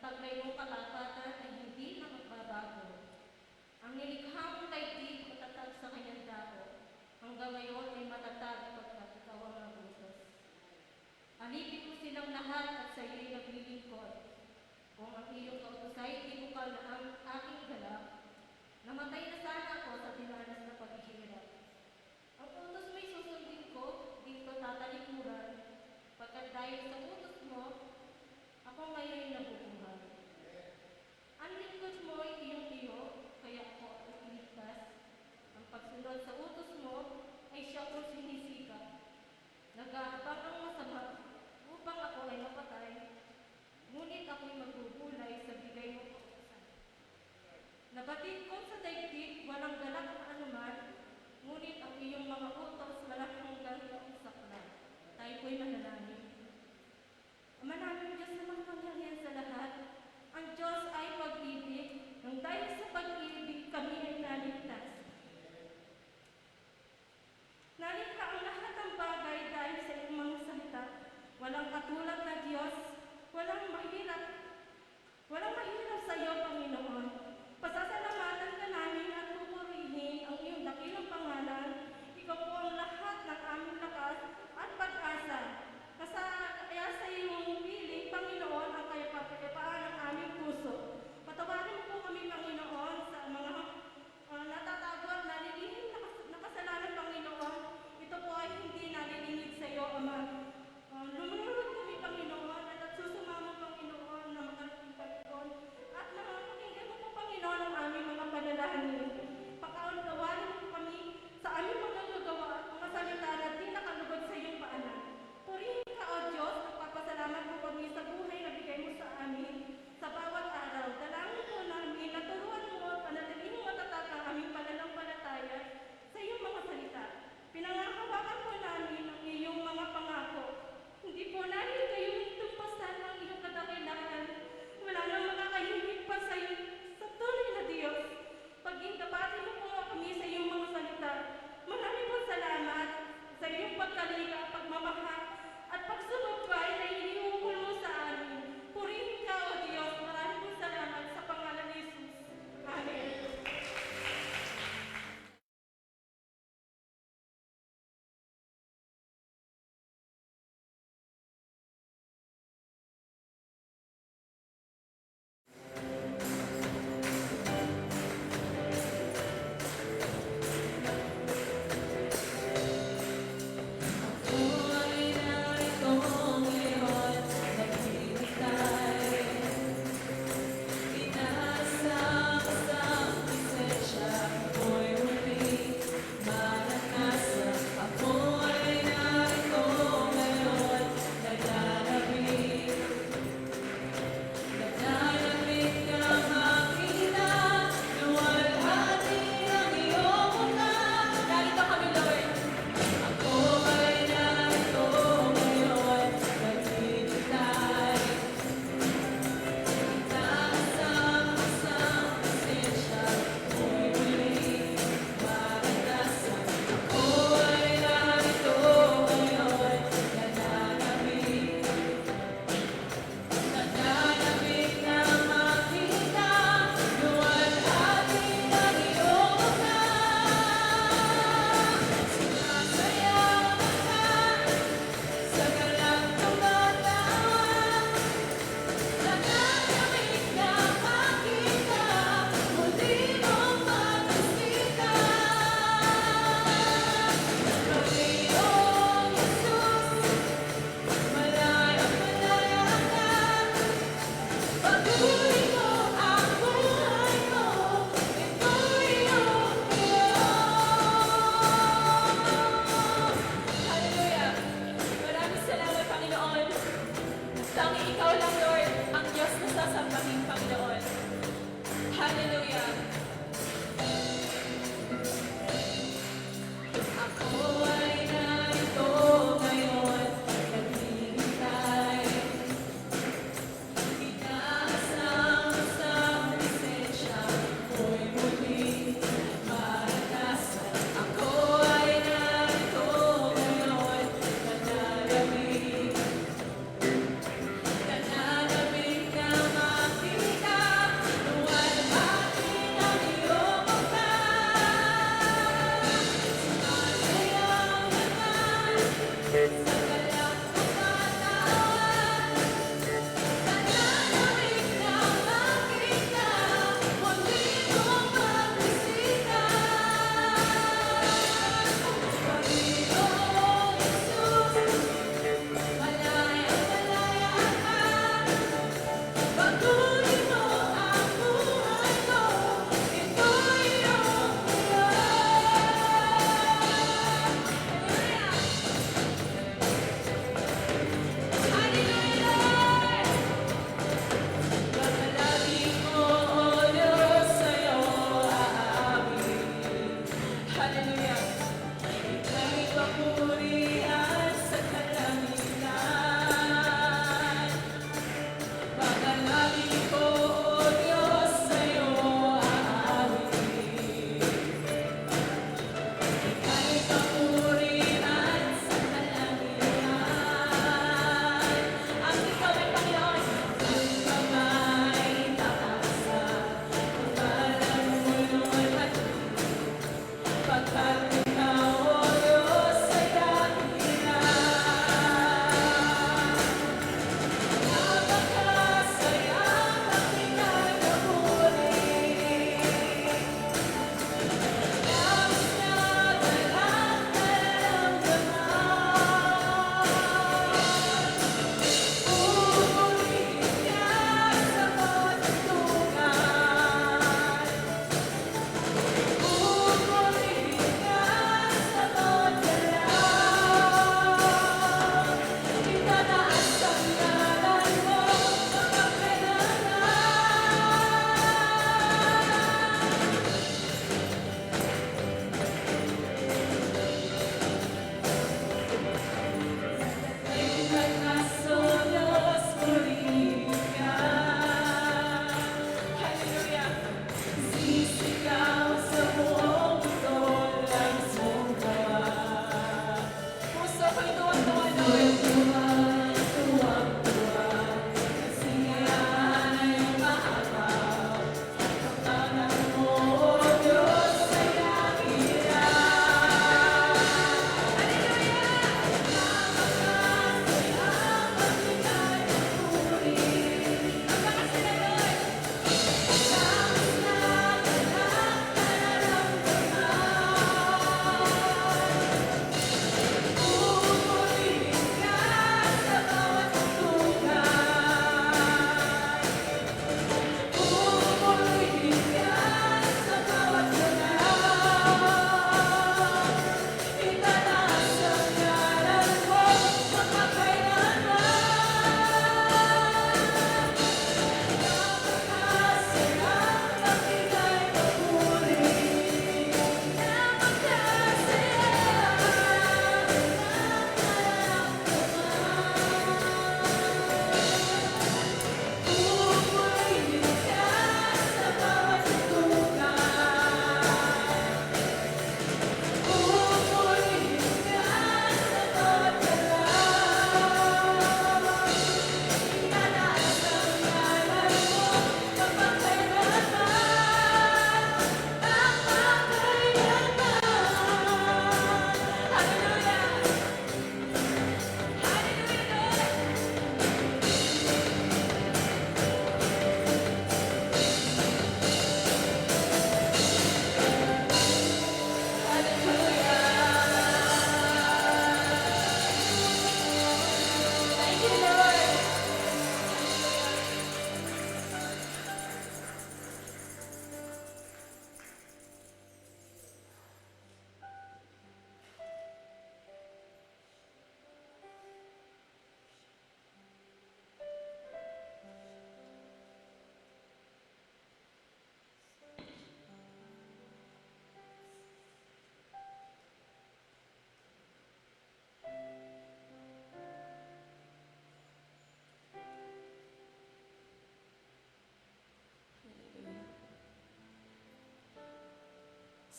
taglay mong katapatan ay hindi na magbabago. Ang nilikha mong daigdig matatag sa kanyang dako, hanggang ngayon ay matatag pagkat ikaw ang nabusos. Alipin mo silang lahat at sa iyo'y naglilingkod. Kung ang iyong kautusay di bukal na ang aking galak, namatay na sana ako sa dinanas na paghihirap. Ang utos mo'y susundin ko, di ko tatalikuran, pagkat dahil sa utos mo, ako ngayon nabubuhay. Ang lingkod mo ay iyong-iyo, kaya ako ay iligtas. Ang pagsunod sa utos mo ay siya kong sinisikap. Nag-aabang ang masama upang ako ay mapatay, ngunit ako'y magbubulay sa bigay mo kautusan. Nabatid ko sa daigdig, walang galak na anuman, ngunit ang iyong mga utos walang hanggang kausaklan. Tayo po'y manalangin. Ama namin Diyos na makapangyarihan sa lahat,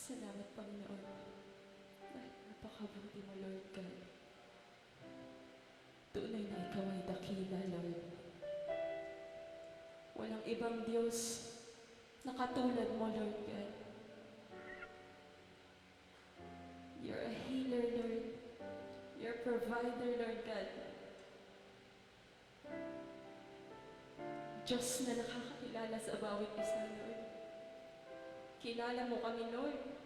Salamat, Panginoon. Dahil napakabuti mo, Lord God. Tunay na ikaw ay dakila, Lord. Walang ibang Diyos na katulad mo, Lord God. You're a healer, Lord. You're a provider, Lord God. Diyos na nakakakilala sa bawat isa, Lord. Kilala mo kami, Lord.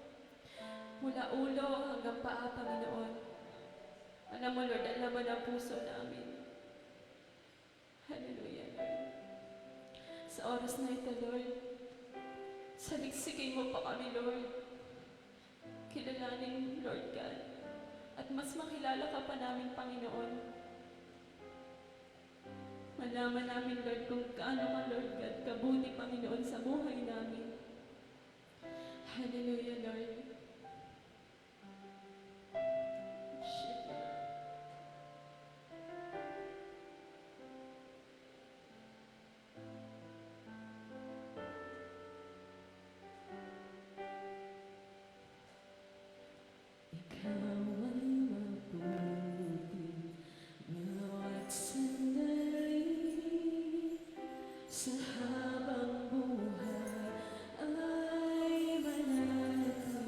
Mula ulo hanggang paa, Panginoon. Alam mo, Lord, ang laman ng puso namin. Hallelujah, Lord. Sa oras na ito, Lord, saligsigin mo pa kami, Lord. Kilalanin, Lord God. At mas makilala ka pa namin, Panginoon. Malaman namin, Lord, kung gaano ka, Lord God, kabuti, Panginoon, sa buhay namin. Hallelujah, Lord. Shit, Lord. Ikaw ay mabuti bawat sandali sa habang buhay ay mananatili.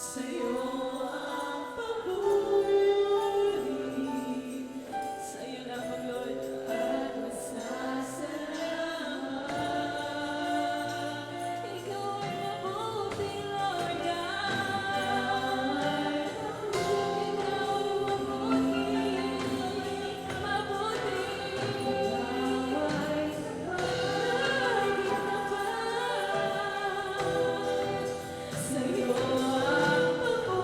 Sa'yo ang papuri, sa'yo lamang, Lord, at masasalamat. Ikaw ay mabuti, Lord God. Ikaw ay mabuti, mabuti. Sa'yo ang papuri.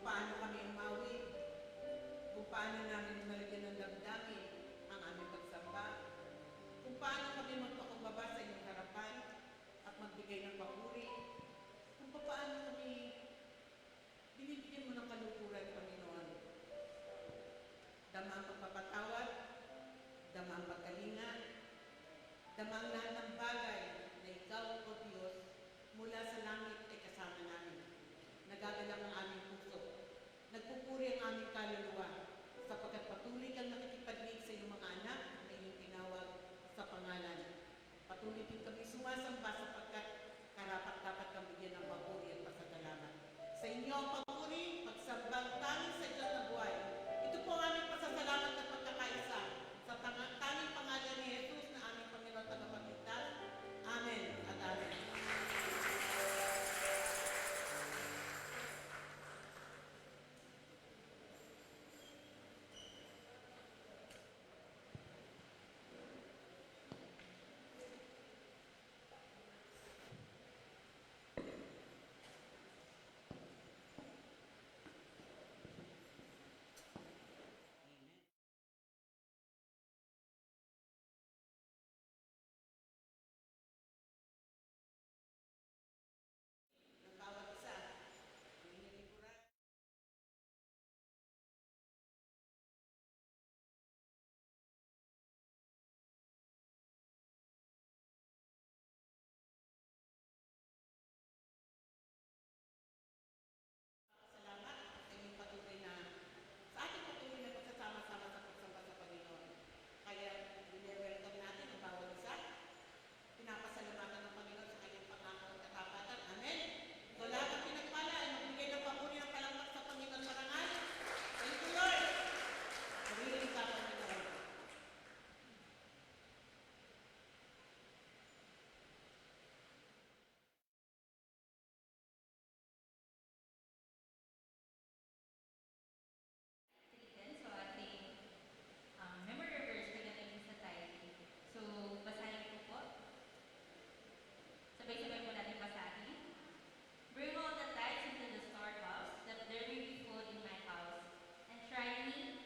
paano kami umawi, kung paano namin nalagyan ng damdamin ang aming pagsamba, kung paano kami magpakumbaba sa iyong harapan at magbigay ng papuri, kung paano kami binibigyan mo ng kalukuran, Panginoon. Dama ang pagpapatawad, dama ang pagkalinga, dama ang lahat ng bagay na ikaw, O Diyos, mula sa langit ay kasama namin. Nagagalang ang aming puso, nagpupuri ang aming kaluluwa, sapagkat patuloy kang nakikipaglig sa iyong mga anak na iyong tinawag sa pangalan. Patuloy din kami sumasamba sapagkat karapat-dapat kang bigyan ng papuri at pasasalamat. Sa inyo ang papuri, pagsambang tanging sa Diyos na buhay. Ito po ang aming pasasalamat at pagkakaisa sa tanging pangalan ni Jesus na aming Panginoon at Tagapagligtas. Amen at amen. Ng bawat isa, ang inyong likuran. Salamat sa inyong patuloy na, sa ating patuloy na pagsasama-sama sa pagsamba sa Panginoon. Kaya, welcome natin ang bawat isa. Pinapasalamatan ng Panginoon sa kanyang pangako at katapatan. Amen. So lahat ng pinagpala ay magbigay ng papuri ng palakpak sa Panginoon marangal. Thank you, Lord. Maririnig ka, Panginoon. Then, so ating memory verse pagdating sa tithing. So, basahin ko po. Sabay-sabay po natin basahin. Bring all the tithes into the storehouse, that there may be food in my house. And try me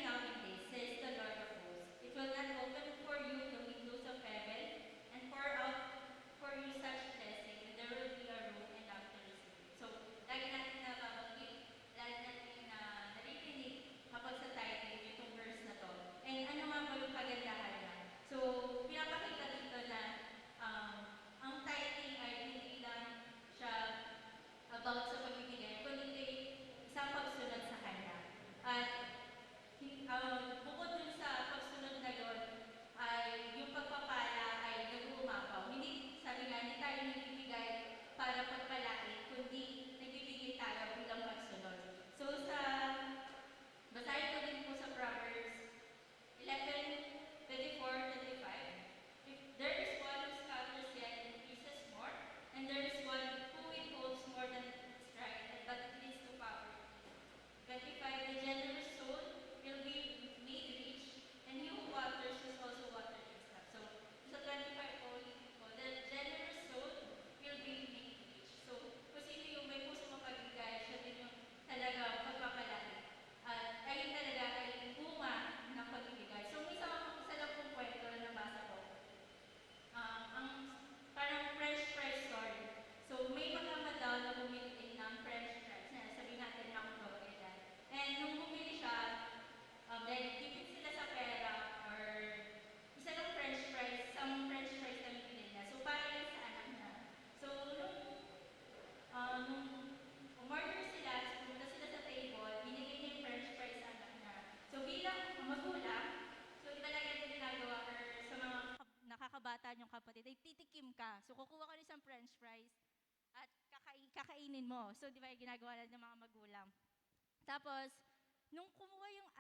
now in this, says the Lord of hosts. It will not open for you the windows of heaven, and pour out for you such blessing, and there will be a room enough to receive it. So, lagi natin nababanggit, lagi natin naririnig kapag sa tithing itong verse na to. And ano nga ba yung kagandahan niya? So, pinapakita dito na ang tithing ay hindi lang siya about sa pagbibigay, kundi isang pagsunod sa Kanya. At bukod dun sa pagsunod na yun, ay yung pagpapala ay nag-uumapaw. Hindi, sabi nga, hindi tayo nagbibigay para pagpalain, kundi nagbibigay tayo bilang pagsunod. So basahin ko din po sa Proverbs 11:24-25. If there is one who scatters yet increases more, and there is one who withholds more than is right, but it leads to poverty. 25, the generous soul will be made rich, and he who waters is also watered himself. So, sa 25 po, the generous soul will be made rich. So, kung sino yung may puso mapagbigay, siya din yung talaga pagpapalaki. At ayun talaga ay bunga ng pagbibigay. So, may isa lang pong kwento na nabasa ko. Ang parang French fries story. So, may mga daw na bumili ng French fries. Sabihin natin na kung bagay dyan. And nung bumili siya, then tipid sila sa pera or isa lang French fries, isang French fries na bibili niya. So, para yun sa anak niya. So, nung umorder sila, pumunta sila sa table, binigay niya yung French fries sa anak niya. So, bilang magulang, so iba lang yung ginagawa or sa mga nakakabata niyong kapatid, ay titikim ka. So, kukuha ka ng isang French fries at kakainin mo. So, di ba yung ginagawa ng mga magulang? Tapos, nung kumuha yung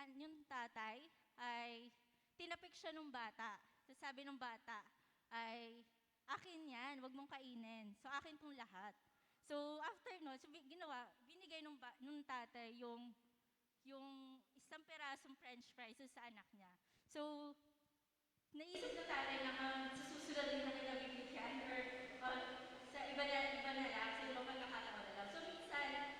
tatay, ay tinapik siya nung bata. So, sabi nung bata, ay, akin yan, wag mong kainin. So, akin pong lahat. So, after no, so, binigay nung tatay yung isang perasong French fries sa anak niya. So, naisip na tatay na sa susunod din na nila bibigyan or sa iba na lang, sa ibang pagkakataon na lang. So, minsan,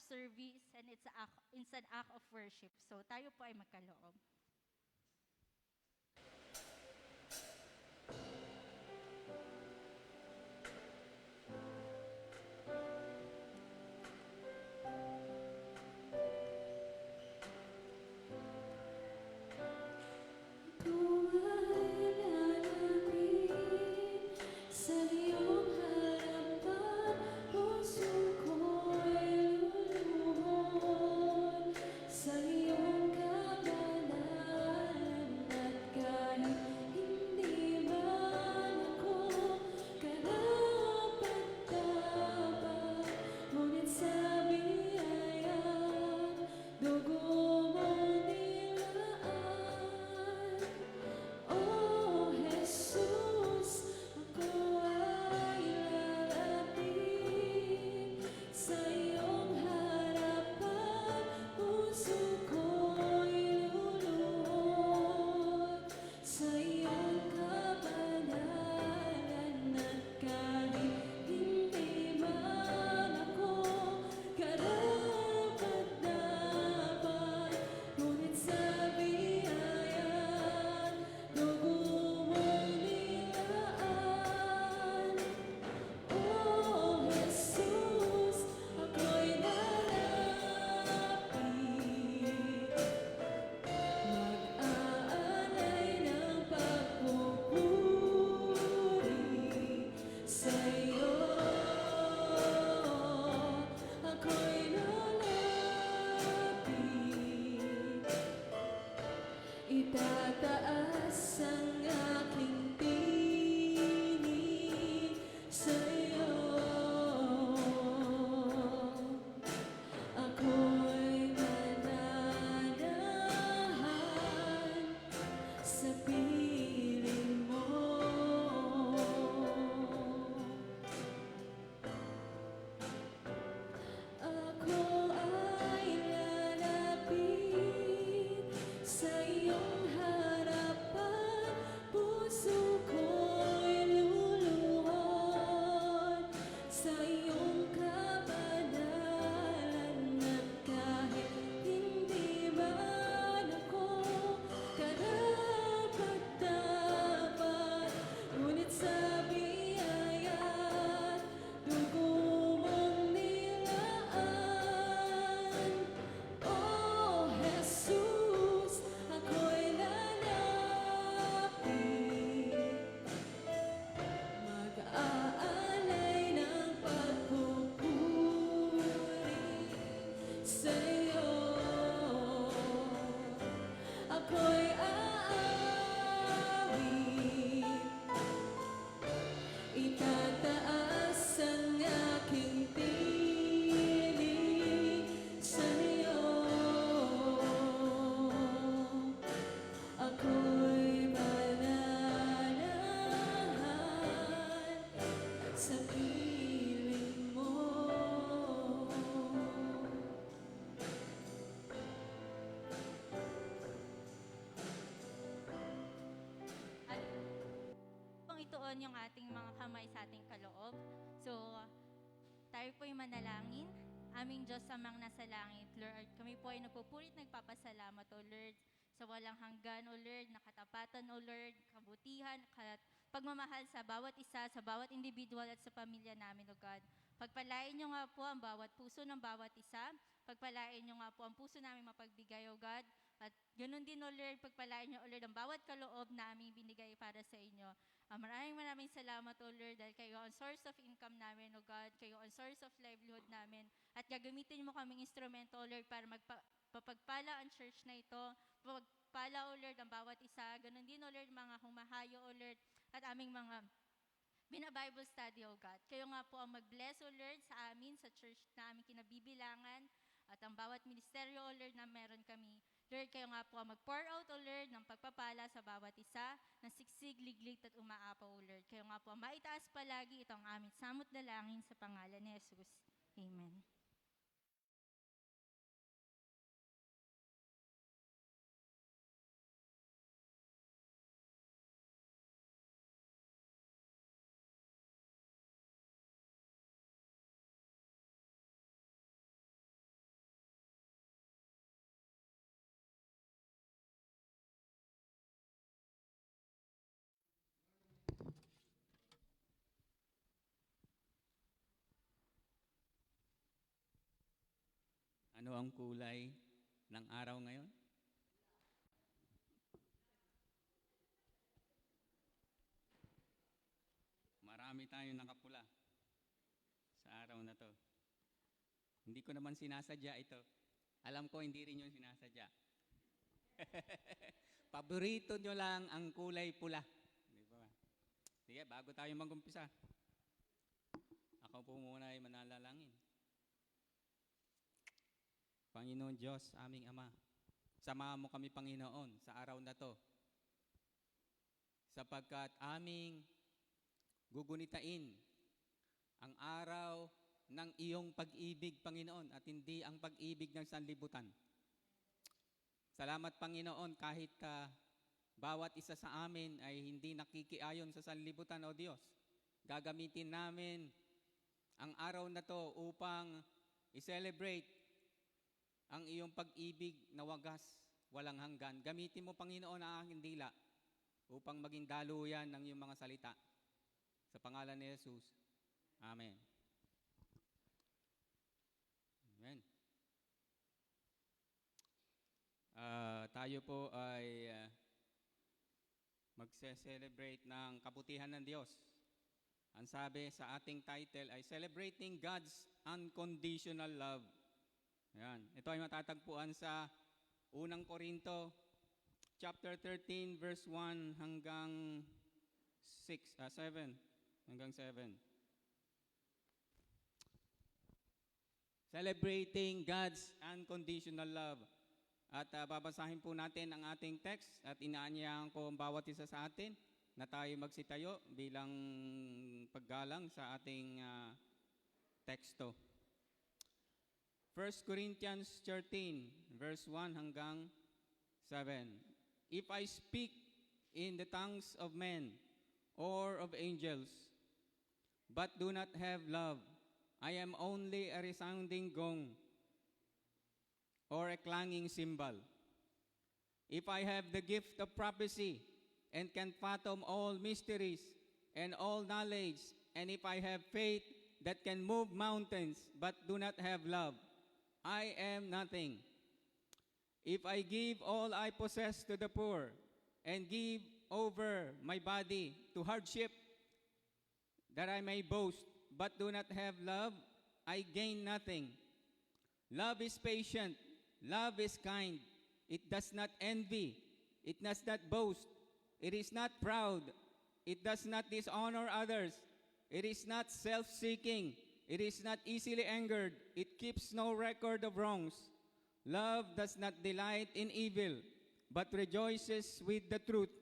service and it's an act of worship. So tayo po ay magkaloob. Kung ay lalapit sa iyong harapan, puso ko'y luluhod sa iyong kabanalan. At kahit hindi man ako karapat-dapat, ngunit sa biyaya dugo mong nilaan. Oh Jesus, ako ay lalapit sa iyong harapan, puso ko'y luluhod sa iyong kabanalan. At kahit hindi man ako karapat-dapat, ngunit sa biyaya dugo mong nilaan. Oh Jesus, ako'y lalapit, mag-aalay ng pagpupuri sa'yo. Ako'y lalapit, itataas ang aking tinig sa'yo. Ako'y mananahan sa piling mo. Ako ay lalapit sa iyong harapan, puso ko'y luluhod sa iyong kabanalan. At kahit hindi man ako karapat-dapat, ngunit sa biyaya dugo mong nilaan. Oh Jesus, ako'y lalapit, mag-aalay ng pagpupuri sa'yo. Ako'y aawit, itataas ang aking tinig sa'yo. Ako'y mananahan sa piling mo. At kung ituon yung ating mga kamay sa ating kaloob. So, tayo po'y manalangin. Aming Diyos amang nasa langit, Lord, kami po ay nagpupurit nagpapasalamat, O Lord, sa walang hanggan, O Lord, nakatapatan, O Lord, kabutihan, pagmamahal sa bawat isa, sa bawat individual at sa pamilya namin, O God. Pagpalain niyo nga po ang bawat puso ng bawat isa. Pagpalain niyo nga po ang puso namin mapagbigay, O God. At ganoon din, O Lord, pagpalain niyo, O Lord, ang bawat kaloob na aming binigay para sa inyo. Maraming salamat, O Lord, dahil kayo ang source of income namin, O God. Kayo ang source of livelihood namin. At gagamitin mo kaming instrumento, O Lord, para magpapagpala ang church na ito. Pagpala, O Lord, ang bawat isa. Ganon din, O Lord, mga humahayo, O Lord, at aming mga Bina-Bible study, O God. Kayo nga po ang mag-bless, O Lord, sa amin, sa church na aming kinabibilangan, at ang bawat ministeryo, O Lord, na meron kami. Lord, kayo nga po ang mag-pour out, O Lord, ng pagpapala sa bawat isa, na siksig, liglig, at umaapaw, O Lord. Kayo nga po ang maitaas palagi itong aming samot dalangin sa pangalan ni Jesus. Amen. Ano ang kulay ng araw ngayon? Marami tayong nakapula sa araw na to. Hindi ko naman sinasadya ito. Alam ko hindi rin yung sinasadya. Paborito nyo lang ang kulay pula. Di ba? Sige, bago tayo mag-umpisa, ako po muna ay manalangin. Panginoon Diyos, aming Ama, samahan mo kami, Panginoon, sa araw na to, sapagkat aming gugunitain ang araw ng iyong pag-ibig, Panginoon, at hindi ang pag-ibig ng sanlibutan. Salamat, Panginoon, kahit bawat isa sa amin ay hindi nakikiayon sa sanlibutan, O Diyos. Gagamitin namin ang araw na to upang i-celebrate ang iyong pag-ibig na wagas, walang hanggan. Gamitin mo, Panginoon, ang aking dila upang maging daluyan ng iyong mga salita. Sa pangalan ni Jesus. Amen. Amen. Tayo po ay magse-celebrate ng kabutihan ng Diyos. Ang sabi sa ating title ay Celebrating God's Unconditional Love. Ayan. Ito ay matatagpuan sa 1 Korinto chapter 13 verse 1 hanggang 7 hanggang 7. Celebrating God's unconditional love. At babasahin po natin ang ating text at inaanyahan ko ang bawat isa sa atin na tayo magsitayo bilang paggalang sa ating teksto. 1 Corinthians 13 verse 1 hanggang 7. If I speak in the tongues of men or of angels, but do not have love, I am only a resounding gong or a clanging cymbal. If I have the gift of prophecy and can fathom all mysteries and all knowledge, and if I have faith that can move mountains but do not have love, I am nothing. If I give all I possess to the poor and give over my body to hardship that I may boast, but do not have love, I gain nothing. Love is patient. Love is kind. It does not envy. It does not boast. It is not proud. It does not dishonor others. It is not self-seeking. It is not easily angered. It keeps no record of wrongs. Love does not delight in evil, but rejoices with the truth.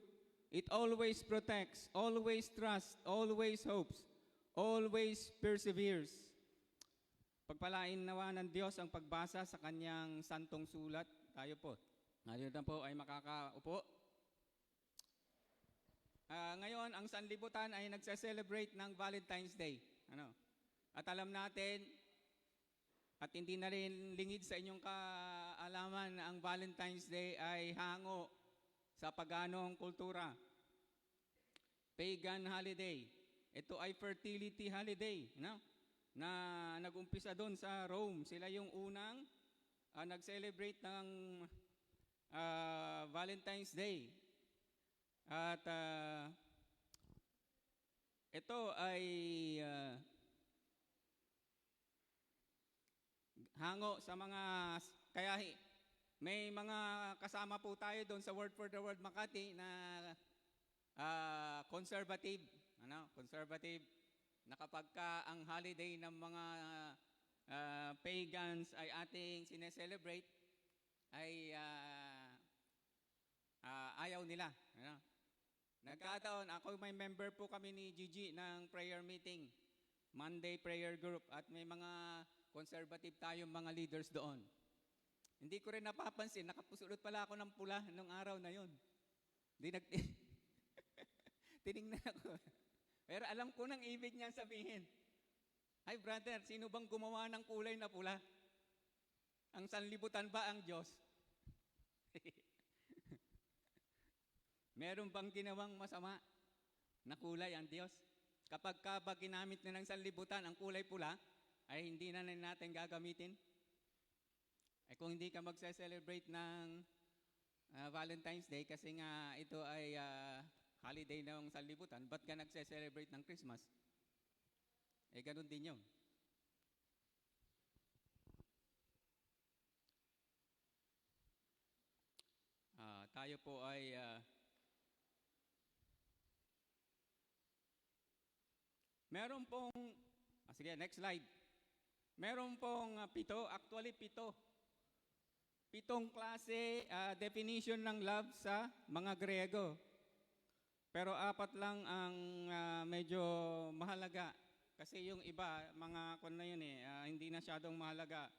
It always protects, always trusts, always hopes, always perseveres. Pagpalain nawa ng Diyos ang pagbasa sa kanyang santong sulat. Tayo po. Ngayon na po ay makakaupo. Ngayon, ang sanlibutan ay nagse-celebrate ng Valentine's Day. At alam natin, at hindi na rin lingid sa inyong kaalaman na ang Valentine's Day ay hango sa paganong kultura. Pagan holiday. Ito ay fertility holiday. Na nag-umpisa doon sa Rome. Sila yung unang nag-celebrate ng Valentine's Day. At ito ay hango sa mga, kaya may mga kasama po tayo doon sa Word for the World Makati na conservative. Conservative na kapag ang holiday ng mga pagans ay ating sineselebrate, ay ayaw nila. Nagkataon, ako may member po kami ni Gigi ng prayer meeting, Monday prayer group, at may mga conservative tayong mga leaders doon. Hindi ko rin napapansin, nakapusulot pala ako ng pula nung araw na yun. Tinignan ako. Pero alam ko nang ibig niyan sabihin. Hi brother, sino bang gumawa ng kulay na pula? Ang sanlibutan ba ang Diyos? Meron bang ginawang masama na kulay ang Diyos? Kapag ginamit na ng sanlibutan ang kulay pula, ay hindi na natin gagamitin? Kung hindi ka magse-celebrate ng Valentine's Day kasi nga ito ay holiday ng sanlibutan, ba't ka nagse-celebrate ng Christmas? Ganun din yun. Tayo po ay meron pong sige, next slide. Meron pong pitong klase definition ng love sa mga Grego. Pero 4 lang ang medyo mahalaga. Kasi yung iba, mga na yun hindi na masyadong mahalaga.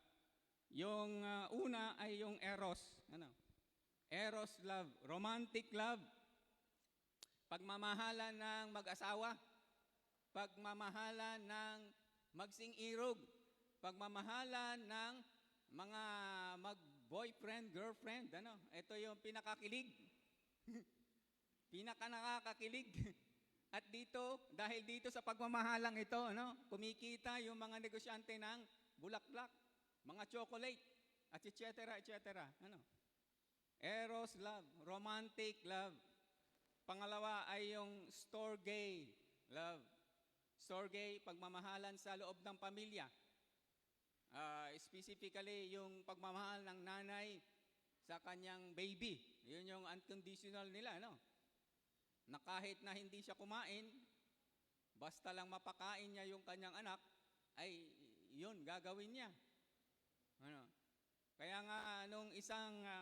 Yung una ay yung eros. Eros love, romantic love. Pagmamahalan ng mag-asawa. Pagmamahalan ng magsing-irog. Pagmamahalan ng mga mag-boyfriend, girlfriend. Ito yung pinakakilig. Pinaka-nakakakilig. At dito, dahil dito sa pagmamahalang ito, kumikita yung mga negosyante ng bulaklak, mga chocolate, at etc. Eros love, romantic love. Pangalawa ay yung storge love. Storge, pagmamahalan sa loob ng pamilya. Specifically, yung pagmamahal ng nanay sa kanyang baby. Yun yung unconditional nila, na kahit na hindi siya kumain, basta lang mapakain niya yung kanyang anak, ay yun, gagawin niya. Kaya nga,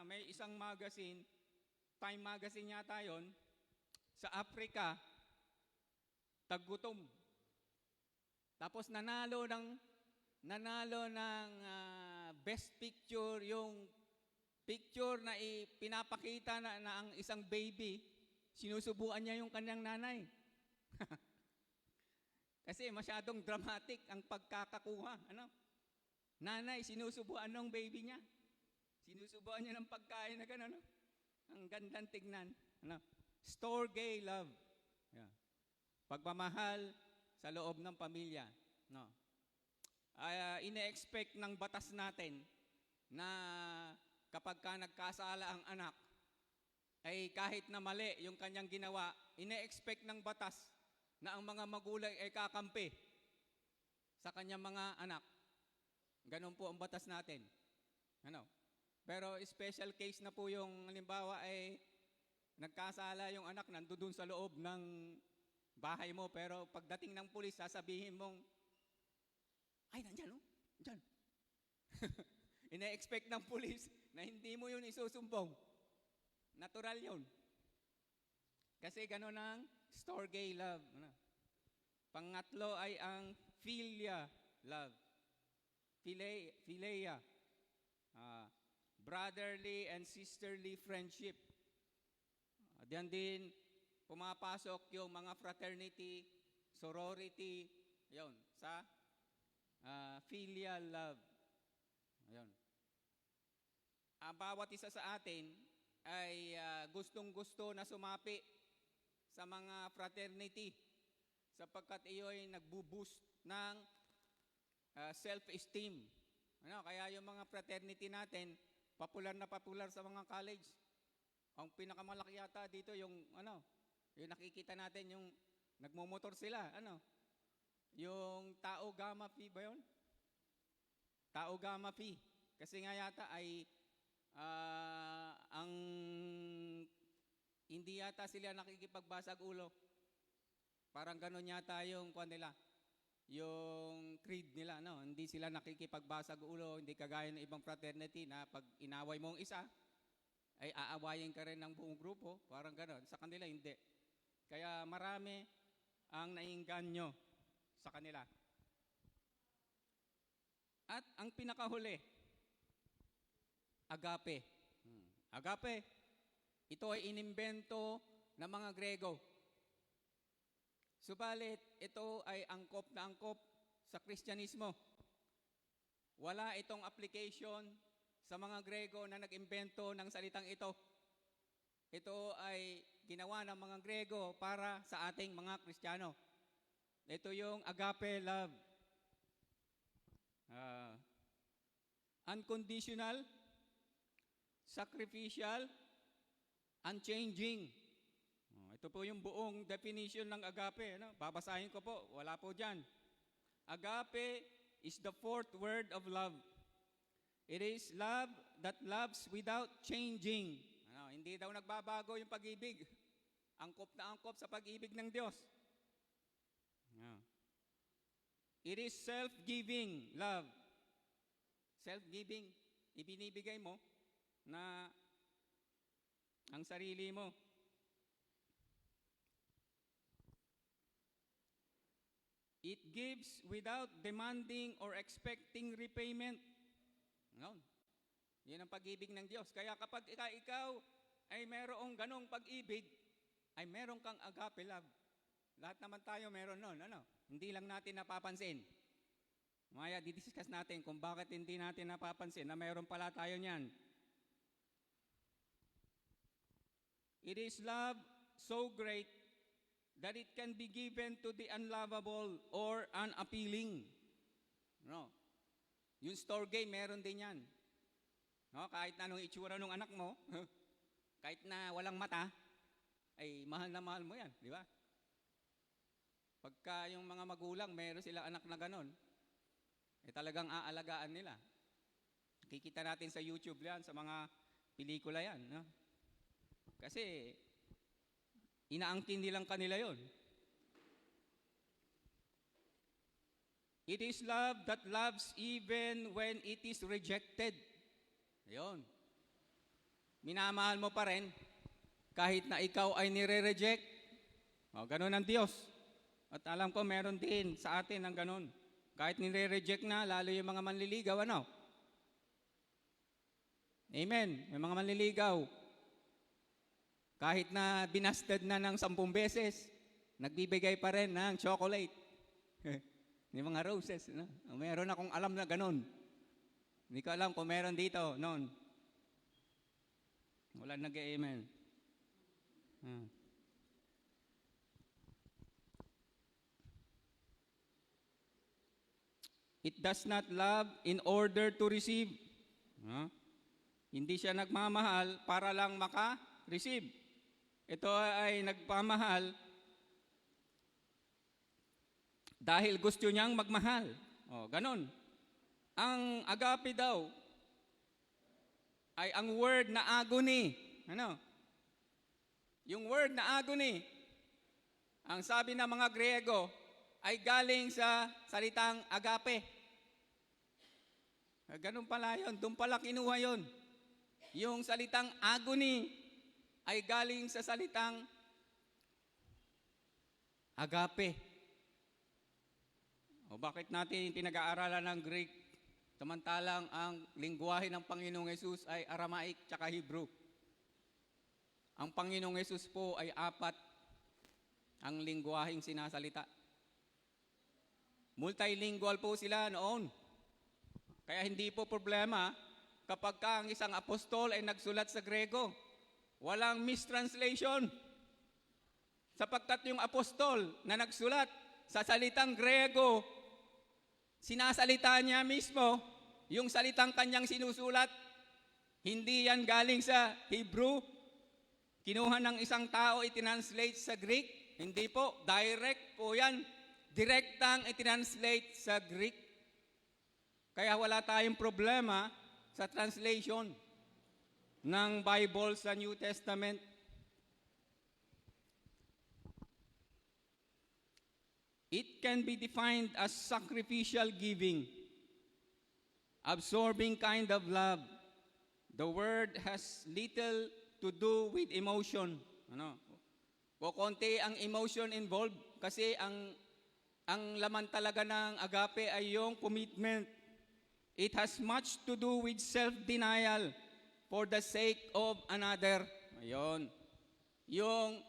may isang magazine, Time Magazine yata yun, sa Africa, taggutom. Tapos nanalo ng best picture, yung picture na pinapakita na ang isang baby, sinusubuan niya yung kanyang nanay. Kasi masyadong dramatic ang pagkakakuha. Nanay, sinusubuan ng baby niya. Sinusubuan niya ng pagkain na gano'n. Ang gandang tignan. Storge love. Yeah. Pagmamahal sa loob ng pamilya. Ine-expect ng batas natin na kapag ka nagkasala ang anak, ay kahit na mali yung kanyang ginawa, ine-expect ng batas na ang mga magulang ay kakampi sa kanyang mga anak. Ganun po ang batas natin. Pero special case na po yung halimbawa ay nagkasala yung anak, nandoon sa loob ng bahay mo, pero pagdating ng pulis, sasabihin mong, ay, nandyan, Nandyan. Ine-expect ng pulis na hindi mo yun isusumbong. Natural yun. Kasi gano'n ang storge love. Pangatlo ay ang philia love. Philia. Brotherly and sisterly friendship. Diyan din pumapasok yung mga fraternity, sorority, yun, sa filial love. Ayun. Ang bawat isa sa atin ay gustong-gusto na sumapi sa mga fraternity sapagkat iyo'y nagbo-boost ng self-esteem. Kaya yung mga fraternity natin, popular na popular sa mga college. Ang pinakamalaki yata dito yung yung nakikita natin yung nagmomotor sila, yung Tau Gamma Phi ba yun? Tau Gamma Phi. Kasi nga yata ay ang hindi yata sila nakikipagbasag ulo. Parang ganun yata yung nila, yung creed nila, Hindi sila nakikipagbasag ulo, hindi kagaya ng ibang fraternity na pag inaway mo ang isa, ay aawayin ka rin ng buong grupo. Parang ganun. Sa kanila, hindi. Kaya marami ang naiinganyo sa kanila. At ang pinakahuli, agape. Agape, ito ay inimbento ng mga Grego. Subalit, ito ay angkop na angkop sa Kristyanismo. Wala itong application sa mga Grego na nag-imbento ng salitang ito. Ito ay ginawa ng mga Grego para sa ating mga Kristiyano. Ito yung agape love. unconditional, sacrificial, unchanging. Ito po yung buong definition ng agape. Ano? Babasahin ko po, wala po dyan. Agape is the fourth word of love. It is love that loves without changing. Ano, hindi daw nagbabago yung pag-ibig. Angkop na angkop sa pag-ibig ng Diyos. Ano. It is self-giving love. Self-giving, ibinibigay mo na ang sarili mo. It gives without demanding or expecting repayment. No? Yan ang pag-ibig ng Diyos. Kaya kapag ikaw ay merong ganong pag-ibig, ay meron kang agape love. Lahat naman tayo meron nun. Ano? Hindi lang natin napapansin. Maya, didiscuss natin kung bakit hindi natin napapansin na meron pala tayo niyan. It is love so great that it can be given to the unlovable or unappealing. No? Yung store game, meron din yan. No? Kahit na anong itsura ng anak mo, kahit na walang mata, ay mahal na mahal mo yan, di ba? Pagka yung mga magulang, meron silang anak na ganon, eh talagang aalagaan nila. Kikita natin sa YouTube yan, sa mga pelikula yan. No? Kasi, inaangkin nilang kanila yon. It is love that loves even when it is rejected. Ayun. Minamahal mo pa rin kahit na ikaw ay nire-reject. O, ganun ang Diyos. At alam ko meron din sa atin ang ganun. Kahit nire-reject na, lalo yung mga manliligaw, ano? Amen. May mga manliligaw. Kahit na binasted na ng 10 beses, nagbibigay pa rin ng chocolate. Yung mga roses. No? Meron akong alam na ganun. Hindi ko alam kung meron dito noon. Wala nag-amen. It does not love in order to receive. Hindi siya nagmamahal para lang maka-receive. Ito ay nagpamahal dahil gusto niyang magmahal. O, ganun. Ang agape daw ay ang word na agony. Ano? Yung word na agony, ang sabi ng mga Griego, ay galing sa salitang agape. Ganun pala yun. Doon pala kinuha yun. Yung salitang agony ay galing sa salitang agape. O bakit natin pinag-aaralan ng Greek? Samantalang ang lingwahe ng Panginoong Yesus ay Aramaic tsaka Hebrew. Ang Panginoong Yesus po ay 4 ang lingwaheng sinasalita. Multilingual po sila noon. Kaya hindi po problema kapag ang isang apostol ay nagsulat sa Grego. Walang mistranslation. Sapagkat yung apostol na nagsulat sa salitang Grego, sinasalita niya mismo yung salitang kanyang sinusulat. Hindi yan galing sa Hebrew. Kinuha ng isang tao, itinranslate sa Greek. Hindi po, direct po yan. Direktang itinranslate sa Greek. Kaya wala tayong problema sa translation ng Bible sa New Testament. It can be defined as sacrificial giving, absorbing kind of love. The word has little to do with emotion. Ano? Konti ang emotion involved kasi ang laman talaga ng agape ay yung commitment. It has much to do with self-denial for the sake of another. Ayun. Yung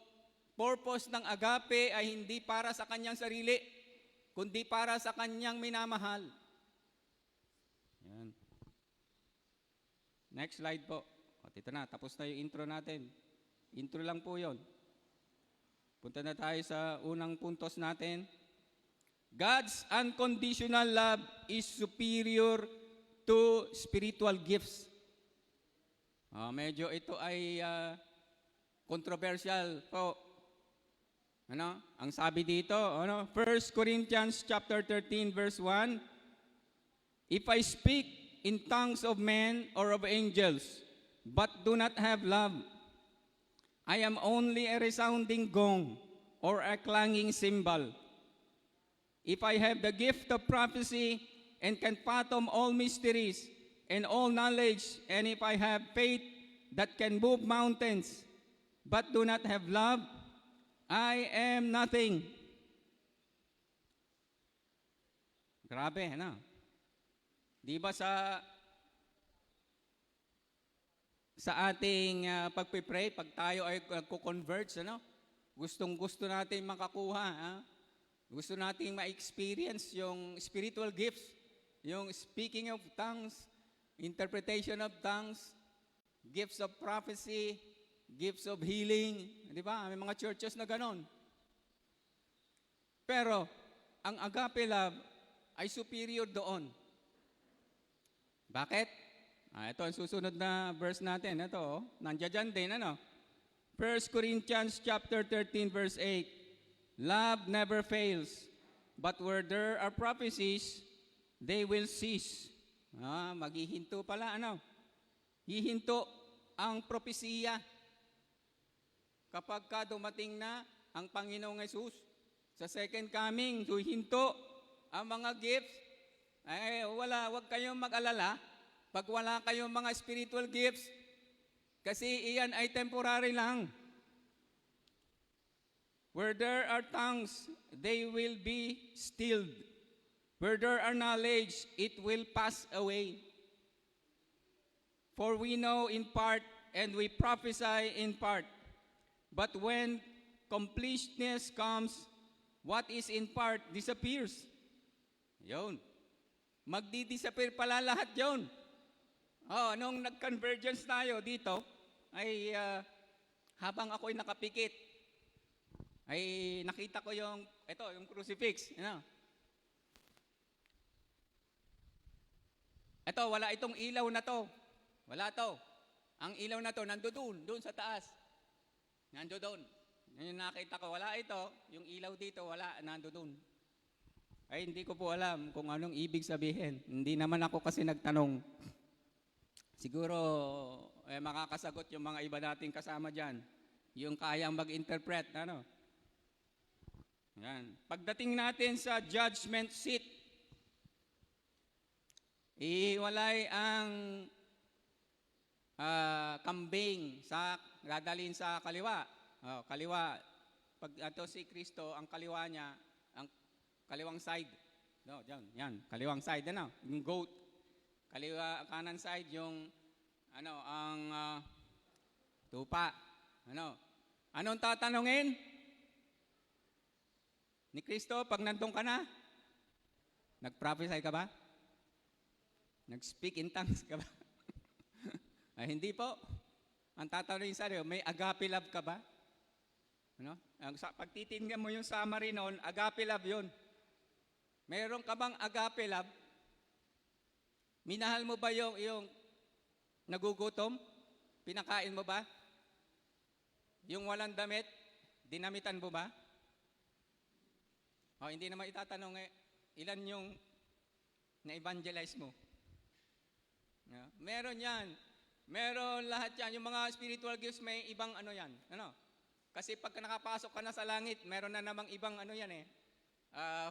purpose ng agape ay hindi para sa kanyang sarili, kundi para sa kanyang minamahal. Yan. Next slide po. At ito na, tapos na yung intro natin. Intro lang po yon. Punta na tayo sa unang puntos natin. God's unconditional love is superior to spiritual gifts. Medyo ito ay controversial po. Ano? Ang sabi dito, 1 Corinthians chapter 13 verse 1, if I speak in tongues of men or of angels, but do not have love, I am only a resounding gong or a clanging cymbal. If I have the gift of prophecy and can fathom all mysteries and all knowledge, and if I have faith that can move mountains, but do not have love, I am nothing. Grabe, ano? Di ba sa ating pagpipray, pag tayo ay converts, ano? Gustong-gusto natin makakuha, gusto natin ma-experience yung spiritual gifts, yung speaking of tongues, interpretation of tongues, gifts of prophecy, gifts of healing, di ba? May mga churches na ganon. Pero, ang agape love ay superior doon. Bakit? Ito ang susunod na verse natin. Ito, nandiyan din, 1 Corinthians chapter 13 verse 8. Love never fails, but where there are prophecies, they will cease. Maghihinto pala, hihinto ang propesiya. Kapag ka dumating na ang Panginoong Yesus sa second coming, hihinto ang mga gifts. Wag kayong mag-alala pag wala kayong mga spiritual gifts, kasi iyan ay temporary lang. Where there are tongues, they will be stilled. Where there are knowledge, it will pass away. For we know in part, and we prophesy in part. But when completeness comes, what is in part disappears. Yun. Magdi-disappear pala lahat yun. Nung nag-convergence tayo dito, ay habang ako'y nakapikit, ay nakita ko yung crucifix. Ito, wala itong ilaw na to. Wala to. Ang ilaw na to, doon sa taas. Doon. Yung nakita ko, wala ito. Yung ilaw dito, wala, doon. Ay, hindi ko po alam kung anong ibig sabihin. Hindi naman ako kasi nagtanong. Siguro, makakasagot yung mga iba nating kasama dyan. Yung kayang mag-interpret, Yan. Pagdating natin sa judgment seat, iwalay ang kambing dadalhin sa kaliwa. Kaliwa. Pag ito si Kristo, ang kaliwa niya, ang kaliwang side. Yan, kaliwang side, yung goat. Kaliwa, kanan side, yung, ang tupa. Anong tatanungin? Ni Kristo, pag nandun ka na, nag-prophesy ka ba? Nag-speak in tongues ka ba? Ay, hindi po. Ang tatanungin sa iyo, may agape love ka ba? Pag titingnan mo yung summary noon, agape love yun. Meron ka bang agape love? Minahal mo ba yung nagugutom? Pinakain mo ba? Yung walang damit, dinamitan mo ba? Hindi naman itatanong ilan yung na-evangelize mo? Meron yan. Meron lahat yan. Yung mga spiritual gifts, may ibang yan. Kasi pag nakapasok ka na sa langit, meron na namang ibang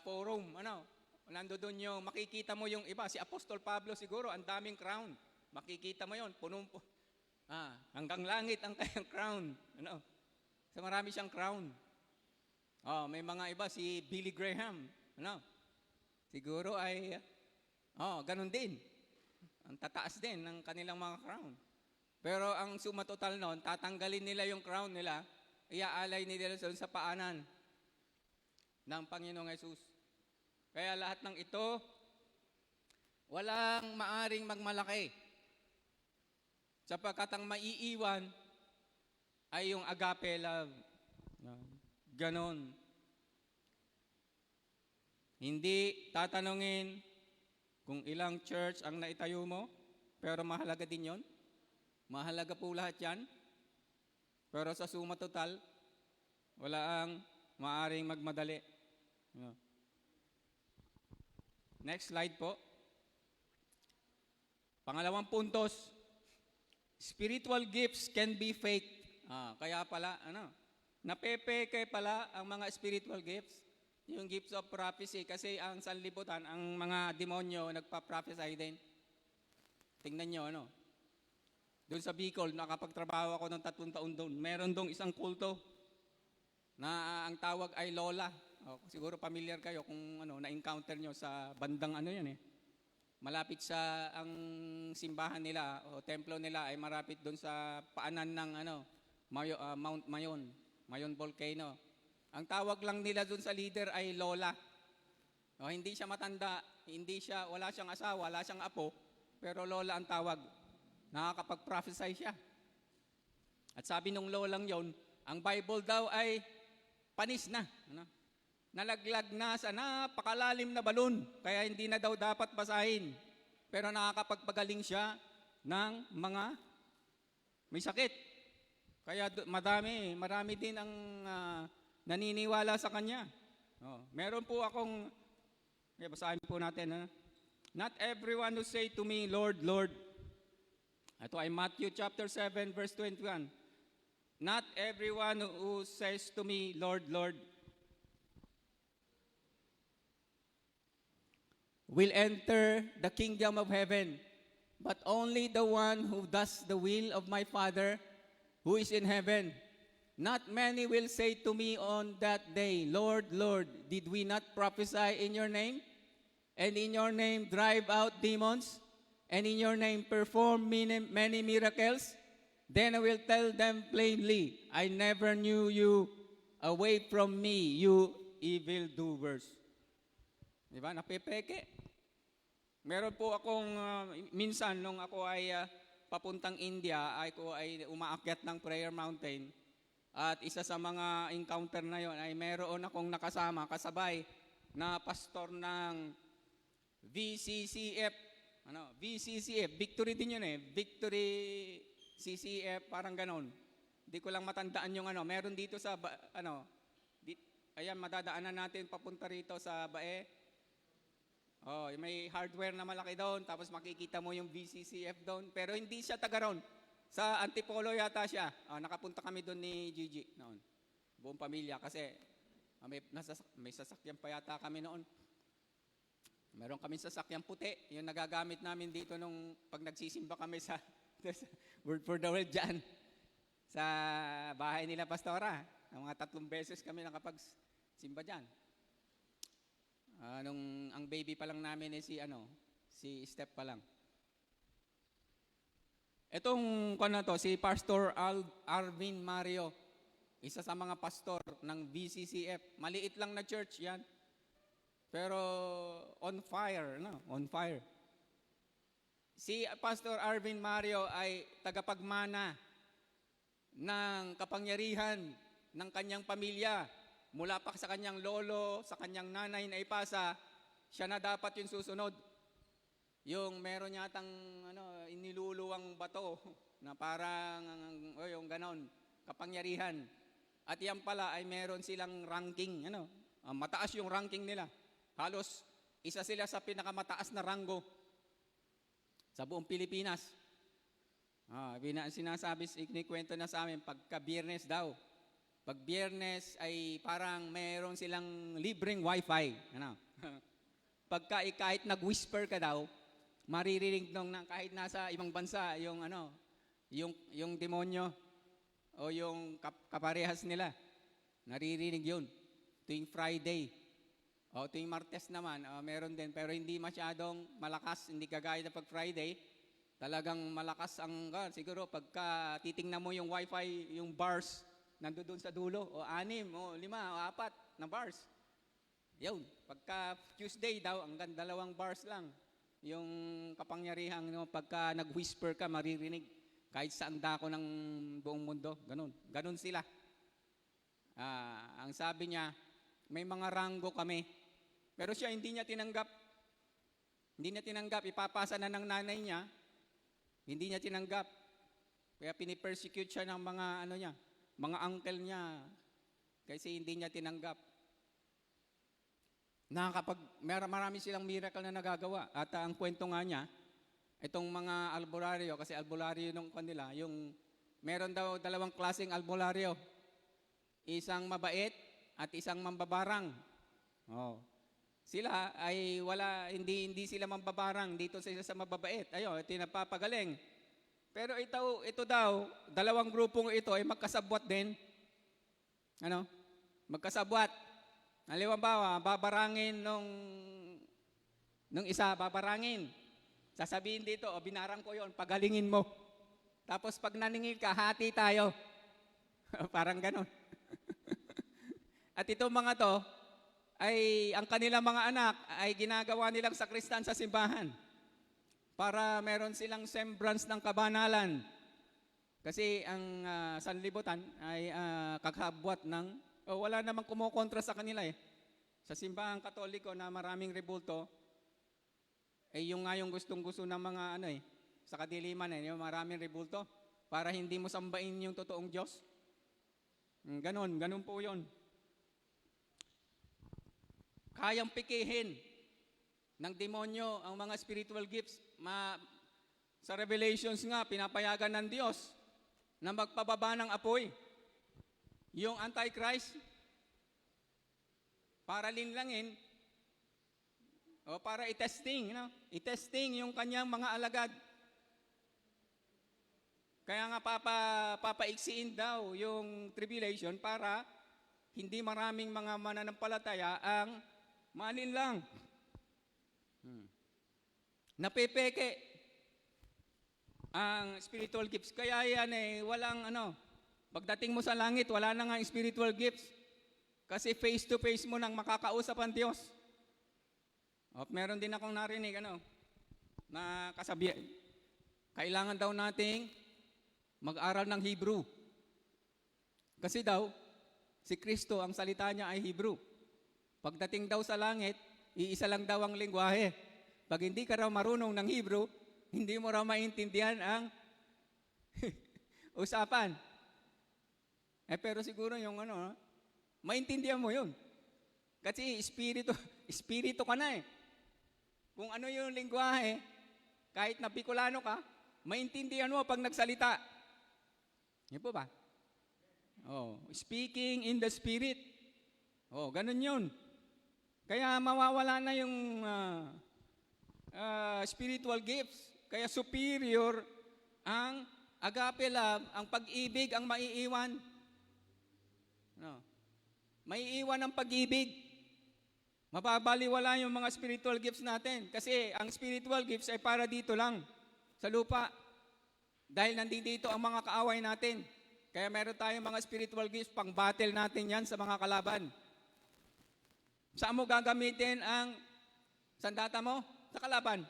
forum. Nando doon yung, makikita mo yung iba. Si Apostol Pablo siguro, ang daming crown. Makikita mo yon, punong-puno. Hanggang langit ang kayang crown. So marami siyang crown. May mga iba, si Billy Graham. Siguro ay, ganun din. Ang tataas din ng kanilang mga crown. Pero ang sumatotal noon, tatanggalin nila yung crown nila, iaalay nila sa paanan ng Panginoong Yesus. Kaya lahat ng ito, walang maaring magmalaki. Sapagkat ang maiiwan ay yung agape love. Ganon. Hindi tatanungin kung ilang church ang naitayo mo, pero mahalaga din yon. Mahalaga po lahat yan. Pero sa suma total, wala ang maaring magmadali. No. Next slide po. Pangalawang puntos, spiritual gifts can be fake. Kaya pala, napepeke pala ang mga spiritual gifts. Yung gifts of prophecy, kasi ang sanlibutan, ang mga demonyo, nagpa-prophesy din. Tingnan nyo, doon sa Bicol, nakapagtrabaho ako ng 3 taon doon. Meron doon isang kulto na ang tawag ay Lola. Siguro familiar kayo kung na-encounter nyo sa bandang yan eh. Malapit sa ang simbahan nila o templo nila ay marapit doon sa paanan ng Mount Mayon volcano. Ang tawag lang nila doon sa leader ay Lola. Hindi siya matanda, wala siyang asawa, wala siyang apo, pero Lola ang tawag. Nakakapag-prophesy siya. At sabi nung lolang yon, ang Bible daw ay panis na. Nalaglag na sa napakalalim na balon, kaya hindi na daw dapat basahin. Pero nakakapagpagaling siya ng mga may sakit. Kaya marami din ang naniniwala sa kanya. Meron po akong, basahin po natin. Not everyone who say to me, Lord, Lord. Ito ay Matthew chapter 7, verse 21. Not everyone who says to me, Lord, Lord, will enter the kingdom of heaven, but only the one who does the will of my Father who is in heaven. Not many will say to me on that day, Lord, Lord, did we not prophesy in your name? And in your name drive out demons? And in your name perform many miracles? Then I will tell them plainly, I never knew you. Away from me, you evildoers. Diba? Napepeke. Meron po akong, minsan nung ako ay papuntang India, ako ay umaakyat ng Prayer Mountain. At isa sa mga encounter na yon ay meron akong nakasama, kasabay, na pastor ng VCCF. VCCF, victory din yun eh. Victory CCF, parang ganon. Hindi ko lang matandaan yung meron dito sa, ayan, madadaanan natin papunta rito sa Bae. May hardware na malaki doon, tapos makikita mo yung VCCF doon. Pero hindi siya taga ron. Sa Antipolo yata siya. Nakapunta kami doon ni Gigi noon. Buong pamilya kasi may sasakyan pa yata kami noon. Meron kami sasakyan puti. Yung nagagamit namin dito nung pag nagsisimba kami sa Word for the World dyan. Sa bahay nila Pastora. Mga 3 beses kami nakapagsimba dyan. Nung ang baby pa lang namin si Steph pa lang. Etong si Pastor Arvin Mario, isa sa mga pastor ng VCCF. Maliit lang na church yan. Pero on fire, on fire. Si Pastor Arvin Mario ay tagapagmana ng kapangyarihan ng kanyang pamilya. Mula pa sa kanyang lolo, sa kanyang nanay na ipasa, siya na dapat yung susunod. Yung meron yatang iniluluwang bato na parang yung ganon, kapangyarihan. At yan pala ay meron silang ranking, mataas yung ranking nila. Halos isa sila sa pinakamataas na ranggo sa buong Pilipinas. Sinasabi, ikinikwento na sa amin, pagka Biyernes daw. Pag Biyernes ay parang meron silang libreng wifi. Pagka kahit nag-whisper ka daw, maririnig nung kahit nasa ibang bansa yung demonyo o yung kaparehas nila. Naririnig yun. Tuwing Friday. Tuwing Martes naman, meron din. Pero hindi masyadong malakas, hindi kagaya na pag Friday. Talagang malakas ang, siguro pagka titingnan mo yung wifi, yung bars, nandoon sa dulo, o 6, o 5, o 4 na bars. Yun, pagka Tuesday daw, hanggang 2 bars lang. Yung kapangyarihang, pagka nag-whisper ka, maririnig. Kahit saan dako ng buong mundo, ganun. Ganun sila. Ang sabi niya, may mga ranggo kami. Pero siya hindi niya tinanggap. Hindi niya tinanggap, ipapasa na ng nanay niya, hindi niya tinanggap. Kaya pinipersecute siya ng mga ano niya, mga uncle niya kasi hindi niya tinanggap. Marami silang miracle na nagagawa. At ang kwento nga niya, itong mga albularyo, kasi albularyo nung kanila, yung meron daw dalawang klaseng albularyo. Isang mabait at isang mambabarang. Oh. Sila ay hindi sila mambabarang dito sa mababait. Ayo, tinapapagaling. Pero ito daw, dalawang grupong ito ay magkasabwat din. Ano? Magkasabwat. Halimbawa, babarangin nung isa, babarangin. Sasabihin dito, binarang ko yon, pagalingin mo. Tapos pag naningil ka, hati tayo. Parang ganon. At itong mga to, ay ang kanilang mga anak ay ginagawa nilang sakristan sa simbahan para meron silang semblance ng kabanalan. Kasi ang sanlibutan ay kakabwat ng, wala namang kumukontra sa kanila eh. Sa simbahang Katoliko na maraming rebulto, yung nga yung gustong-gusto ng mga sa kadiliman yung maraming rebulto para hindi mo sambain yung totoong Diyos. Ganon po yun. Kayang pikihin ng demonyo ang mga spiritual gifts. Sa Revelations nga, pinapayagan ng Diyos na magpababa ng apoy. Yung Antichrist, para linlangin, o para i-testing, i-testing yung kanyang mga alagad. Kaya nga papaiksiin daw yung tribulation para hindi maraming mga mananampalataya ang malinlang. Napepeke ang spiritual gifts. Kaya yan walang pagdating mo sa langit, wala na nga spiritual gifts. Kasi face to face mo nang makakausap ang Diyos. Meron din akong narinig na kasabihan. Kailangan daw nating mag-aral ng Hebrew. Kasi daw, si Kristo, ang salita niya ay Hebrew. Pagdating daw sa langit, iisa lang daw ang lengguwahe. Pag hindi ka raw marunong ng Hebrew, hindi mo raw maintindihan ang usapan. Pero siguro yung maintindihan mo yun. Kasi espiritu ka na eh. Kung ano yung lengguwahe, kahit na Bicolano ka, maintindihan mo pag nagsalita. Yan po ba? Speaking in the Spirit. Ganun yun. Kaya mawawala na yung spiritual gifts. Kaya superior ang agape love, ang pag-ibig ang maiiwan. Maiiwan ang pag-ibig. Mababaliwala yung mga spiritual gifts natin. Kasi ang spiritual gifts ay para dito lang, sa lupa. Dahil nandito ang mga kaaway natin. Kaya meron tayong mga spiritual gifts, pang battle natin yan sa mga kalaban. Saan mo gagamitin ang sandata mo? Sa kalaban.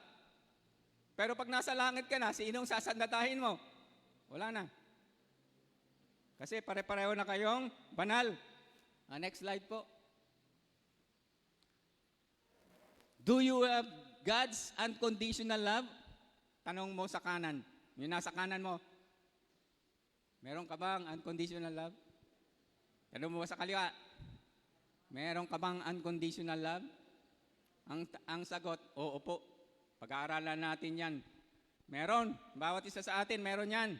Pero pag nasa langit ka na, sinong sasandatahin mo? Wala na. Kasi pare-pareho na kayong banal. Next slide po. Do you have God's unconditional love? Tanong mo sa kanan. Yung nasa kanan mo. Meron ka bang unconditional love? Tanong mo sa kaliwa. Meron ka bang unconditional love? Ang sagot, oo po. Pag-aaralan natin yan. Meron. Bawat isa sa atin, meron yan.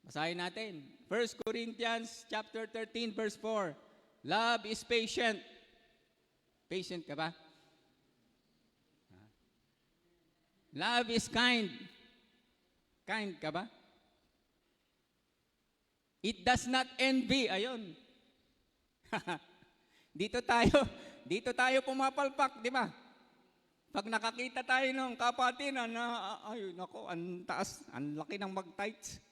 Basahin natin. 1 Corinthians chapter 13, verse 4. Love is patient. Patient ka ba? Love is kind. Kind ka ba? It does not envy. Ayun. Dito tayo pumapalpak, di ba? Pag nakakita tayo ng kapatiran na, ay, nako, ang taas, ang laki ng mag-tights.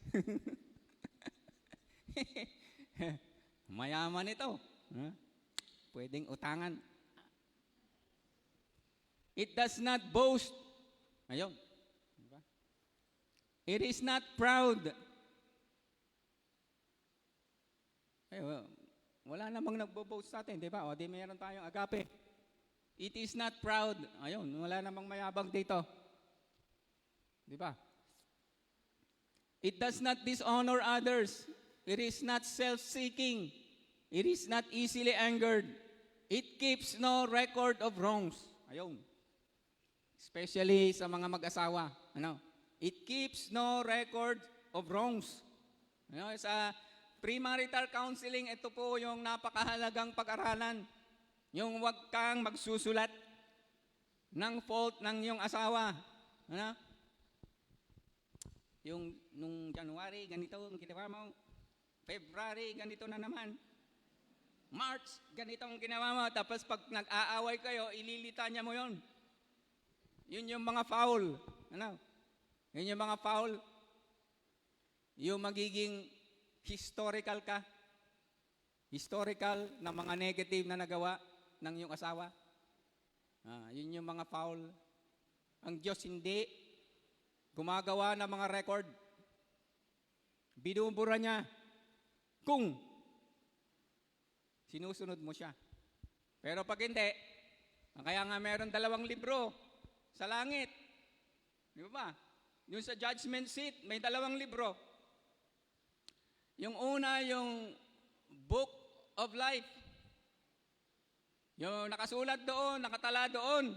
Mayaman ito. Pwedeng utangan. It does not boast. Ayun. Diba? It is not proud. Wala namang nagbo-boast sa atin, di ba? O di mayroon tayong agape. It is not proud. Ayun, wala namang mayabang dito. Di ba? It does not dishonor others. It is not self-seeking. It is not easily angered. It keeps no record of wrongs. Ayun. Especially sa mga mag-asawa. Ano? It keeps no record of wrongs. Ano? Sa premarital counseling, ito po yung napakahalagang pag-aralan. Yung wag kang magsusulat ng fault ng iyong asawa. Ano? Yung nung January, ganito ang ginawa mo. February, ganito na naman. March, ganito ang ginawa mo. Tapos pag nag-aaway kayo, ililitanya mo yon. Yun yung mga foul. Ano? Yun yung mga foul. Yung magiging historical ka. Historical na mga negative na nagawa ng iyong asawa. Yun yung mga foul. Ang Diyos hindi gumagawa ng mga record. Binubura niya kung sinusunod mo siya. Pero pag hindi, kaya nga meron 2 libro sa langit. Di ba? Yung sa judgment seat, may 2 libro. Yung una, yung Book of Life. Yung nakasulat doon, nakatala doon,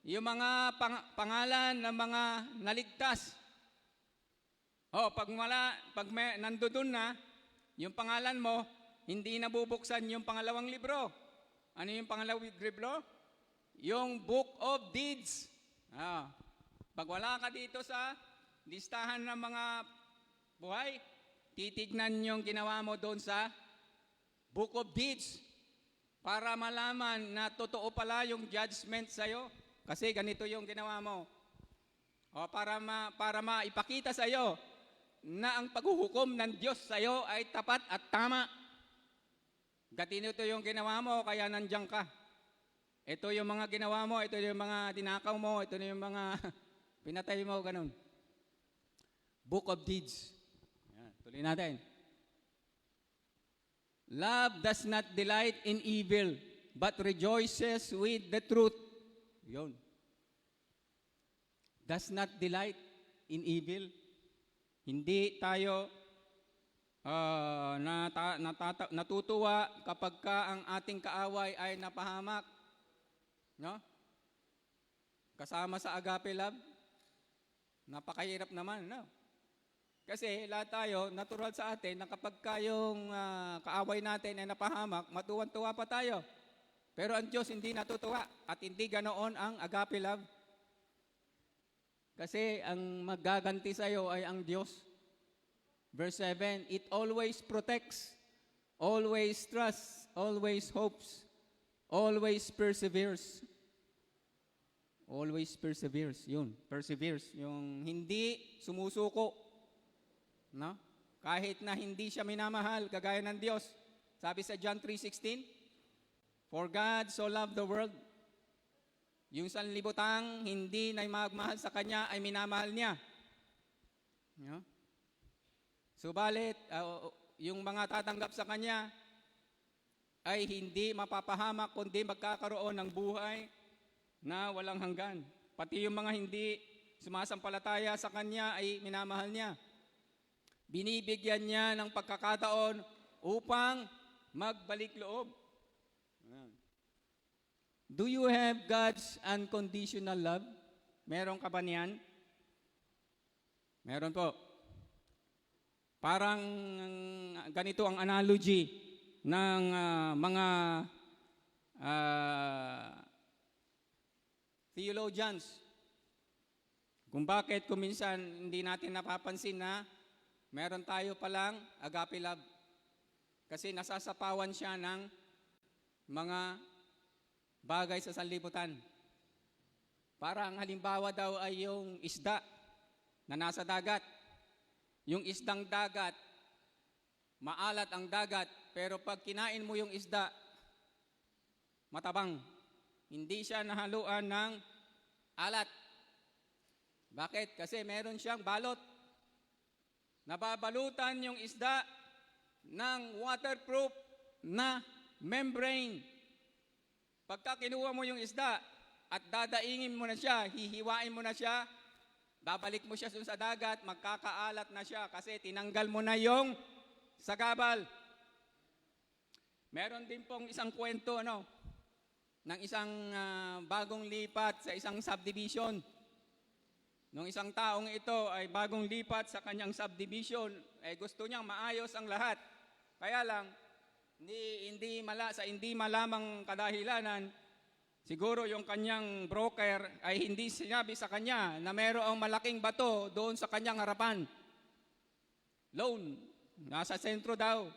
yung mga pangalan ng mga naligtas. Pag nandoon na, yung pangalan mo, hindi nabubuksan yung 2 libro. Ano yung 2 libro? Yung Book of Deeds. Pag wala ka dito sa listahan ng mga buhay, titignan yung ginawa mo doon sa Book of Deeds para malaman na totoo pala yung judgment sa'yo. Kasi ganito yung ginawa mo. Para maipakita sa'yo na ang paghuhukom ng Diyos sa'yo ay tapat at tama. Ganito yung ginawa mo, kaya nandiyan ka. Ito yung mga ginawa mo, ito yung mga dinakaw mo, ito yung mga pinatay mo, ganun. Book of Deeds. Yan, tuloy natin. Love does not delight in evil, but rejoices with the truth. Yun. Does not delight in evil. Hindi tayo natutuwa kapag ang ating kaaway ay napahamak. No? Kasama sa agape love. Napakahirap naman, no? Kasi lahat tayo, natural sa atin na kapag yung kaaway natin ay napahamak, matuwan-tuwa pa tayo. Pero ang Diyos hindi natutuwa at hindi ganoon ang agape love. Kasi ang magaganti sa iyo ay ang Diyos. Verse 7, it always protects, always trusts, always hopes, always perseveres. Always perseveres. Yun, perseveres. Yung hindi sumusuko. No? Kahit na hindi siya minamahal, kagaya ng Diyos. Sabi sa John 3:16, for God so loved the world. Yung sanlibutang hindi na magmahal sa Kanya ay minamahal niya. No? Subalit, yung mga tatanggap sa Kanya ay hindi mapapahamak kundi magkakaroon ng buhay na walang hanggan. Pati yung mga hindi sumasampalataya sa Kanya ay minamahal niya. Binibigyan niya ng pagkakataon upang magbalik loob. Ayan. Do you have God's unconditional love? Meron ka ba niyan? Meron po. Parang ganito ang analogy ng mga theologians. Kung bakit kuminsan hindi natin napapansin na meron tayo palang agape love. Kasi nasasapawan siya ng mga bagay sa sanlibutan. Parang halimbawa daw ay yung isda na nasa dagat. Yung isdang dagat, maalat ang dagat, pero pag kinain mo yung isda, matabang. Hindi siya nahaluan ng alat. Bakit? Kasi meron siyang balot. Nababalutan yung isda ng waterproof na membrane. Pagka kinuha mo yung isda at dadaingin mo na siya, hihiwain mo na siya, babalik mo siya sa dagat, magkakaalat na siya kasi tinanggal mo na yung sagabal. Meron din pong isang kwento ng isang bagong lipat sa isang subdivision. Nung isang taong ito ay bagong lipat sa kanyang subdivision, gusto niyang maayos ang lahat. Kaya lang, hindi malamang kadahilanan, siguro yung kanyang broker ay hindi sinabi sa kanya na mayroong malaking bato doon sa kanyang harapan. Loan, nasa sentro daw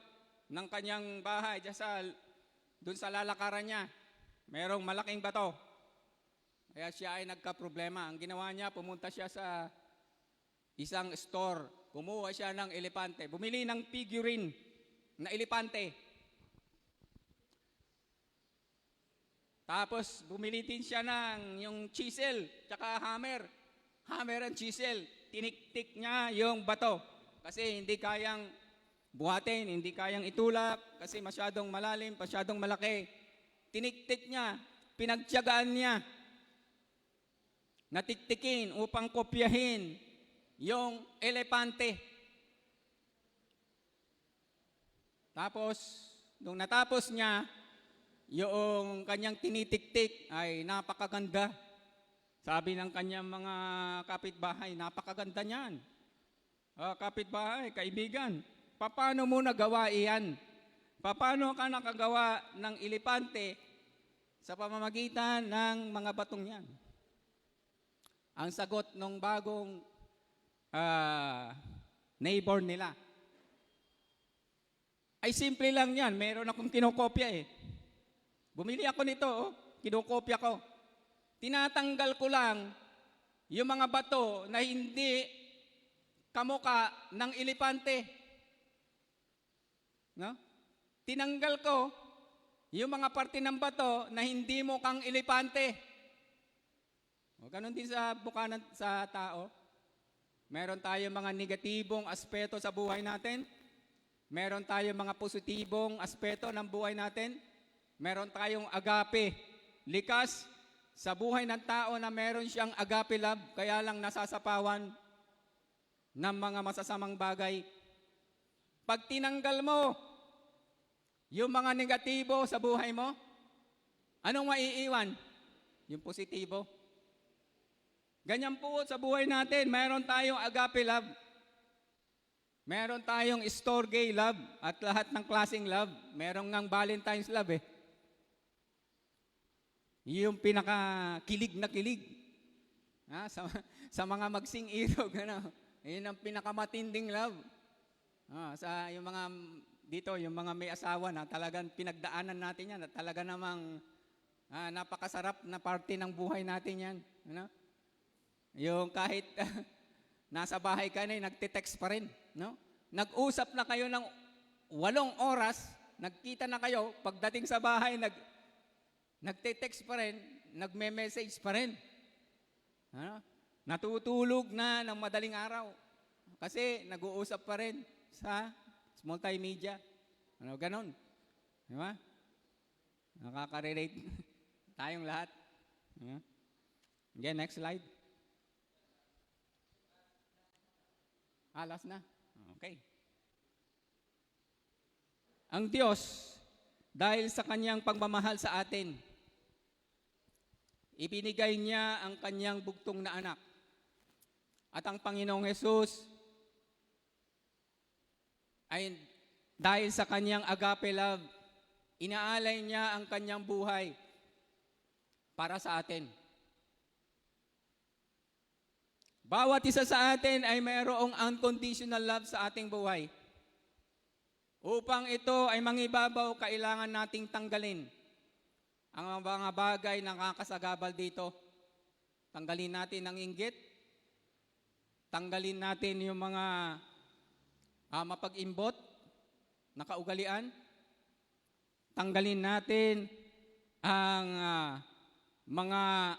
ng kanyang bahay, doon sa lalakaran niya, mayroong malaking bato. Kaya siya ay nagka-problema. Ang ginawa niya, pumunta siya sa isang store, kumuha siya ng elepante, bumili ng figurine na elepante. Tapos bumili din siya ng yung chisel, tsaka hammer and chisel. Tiniktik niya yung bato kasi hindi kayang buhatin, hindi kayang itulak kasi masyadong malalim, masyadong malaki. Tiniktik niya, pinagtiyagaan niya, natiktikin upang kopyahin yung elepante. Tapos, nung natapos niya, yung kanyang tinitiktik ay napakaganda. Sabi ng kanyang mga kapitbahay, napakaganda niyan. Kapitbahay, kaibigan, paano mo nagawa iyan? Paano ka nakagawa ng elepante sa pamamagitan ng mga batong yan? Ang sagot ng bagong neighbor nila ay simple lang yan. Meron akong kinokopya Bumili ako nito, kinokopya ko. Tinatanggal ko lang yung mga bato na hindi kamuka ng elepante. No? Tinanggal ko yung mga parte ng bato na hindi mukhang elepante. Ganon din sa bukanan sa tao. Meron tayong mga negatibong aspeto sa buhay natin. Meron tayong mga positibong aspeto ng buhay natin. Meron tayong agape, likas sa buhay ng tao na meron siyang agape love, kaya lang nasasapawan ng mga masasamang bagay. Pag tinanggal mo yung mga negatibo sa buhay mo, anong maiiwan? Yung positibo. Ganyan po sa buhay natin, meron tayong agape love. Meron tayong storge love at lahat ng klaseng love. Meron ngang Valentine's love Yung pinakakilig na kilig. Sa mga magsing irog, yun ang pinakamatinding love. Sa yung mga dito, yung mga may asawa na talagang pinagdaanan natin yan, at talaga namang napakasarap na parte ng buhay natin yan. Yung kahit nasa bahay ka na, nagte-text pa rin. Nag-usap na kayo ng 8 oras, nagkita na kayo, pagdating sa bahay, nagte-text pa rin, nagme-message pa rin. Natutulog na ng madaling araw. Kasi nag-uusap pa rin sa multimedia. Ganon. Di ba? Nakaka-relate tayong lahat. Okay, next slide. Last na. Okay. Ang Diyos, dahil sa kanyang pagmamahal sa atin, ibinigay niya ang kanyang bugtong na anak. At ang Panginoong Hesus ay dahil sa kanyang agape love, inaalay niya ang kanyang buhay para sa atin. Bawat isa sa atin ay mayroong unconditional love sa ating buhay. Upang ito ay mangibabaw, kailangan nating tanggalin ang mga bagay na nakakasagabal dito. Tanggalin natin ang inggit. Tanggalin natin yung mga mapag-imbot na kaugalian. Tanggalin natin ang mga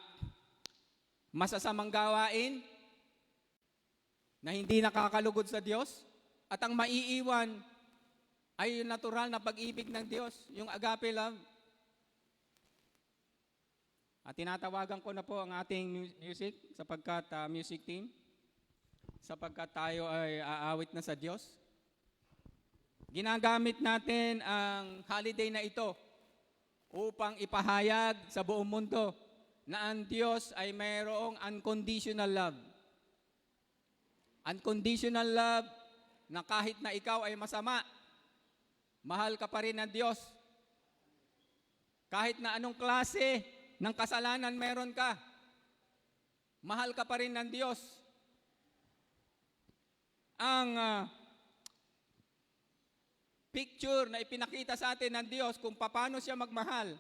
masasamang gawain na hindi nakakalugod sa Diyos. At ang maiiwan ay yung natural na pag-ibig ng Diyos, yung agape love. At tinatawagan ko na po ang ating music sapagkat music team, sapagkat tayo ay aawit na sa Diyos. Ginagamit natin ang holiday na ito upang ipahayag sa buong mundo na ang Diyos ay mayroong unconditional love. Unconditional love na kahit na ikaw ay masama, mahal ka pa rin ng Diyos. Kahit na anong klase ng kasalanan meron ka, mahal ka pa rin ng Diyos. Ang picture na ipinakita sa atin ng Diyos kung paano siya magmahal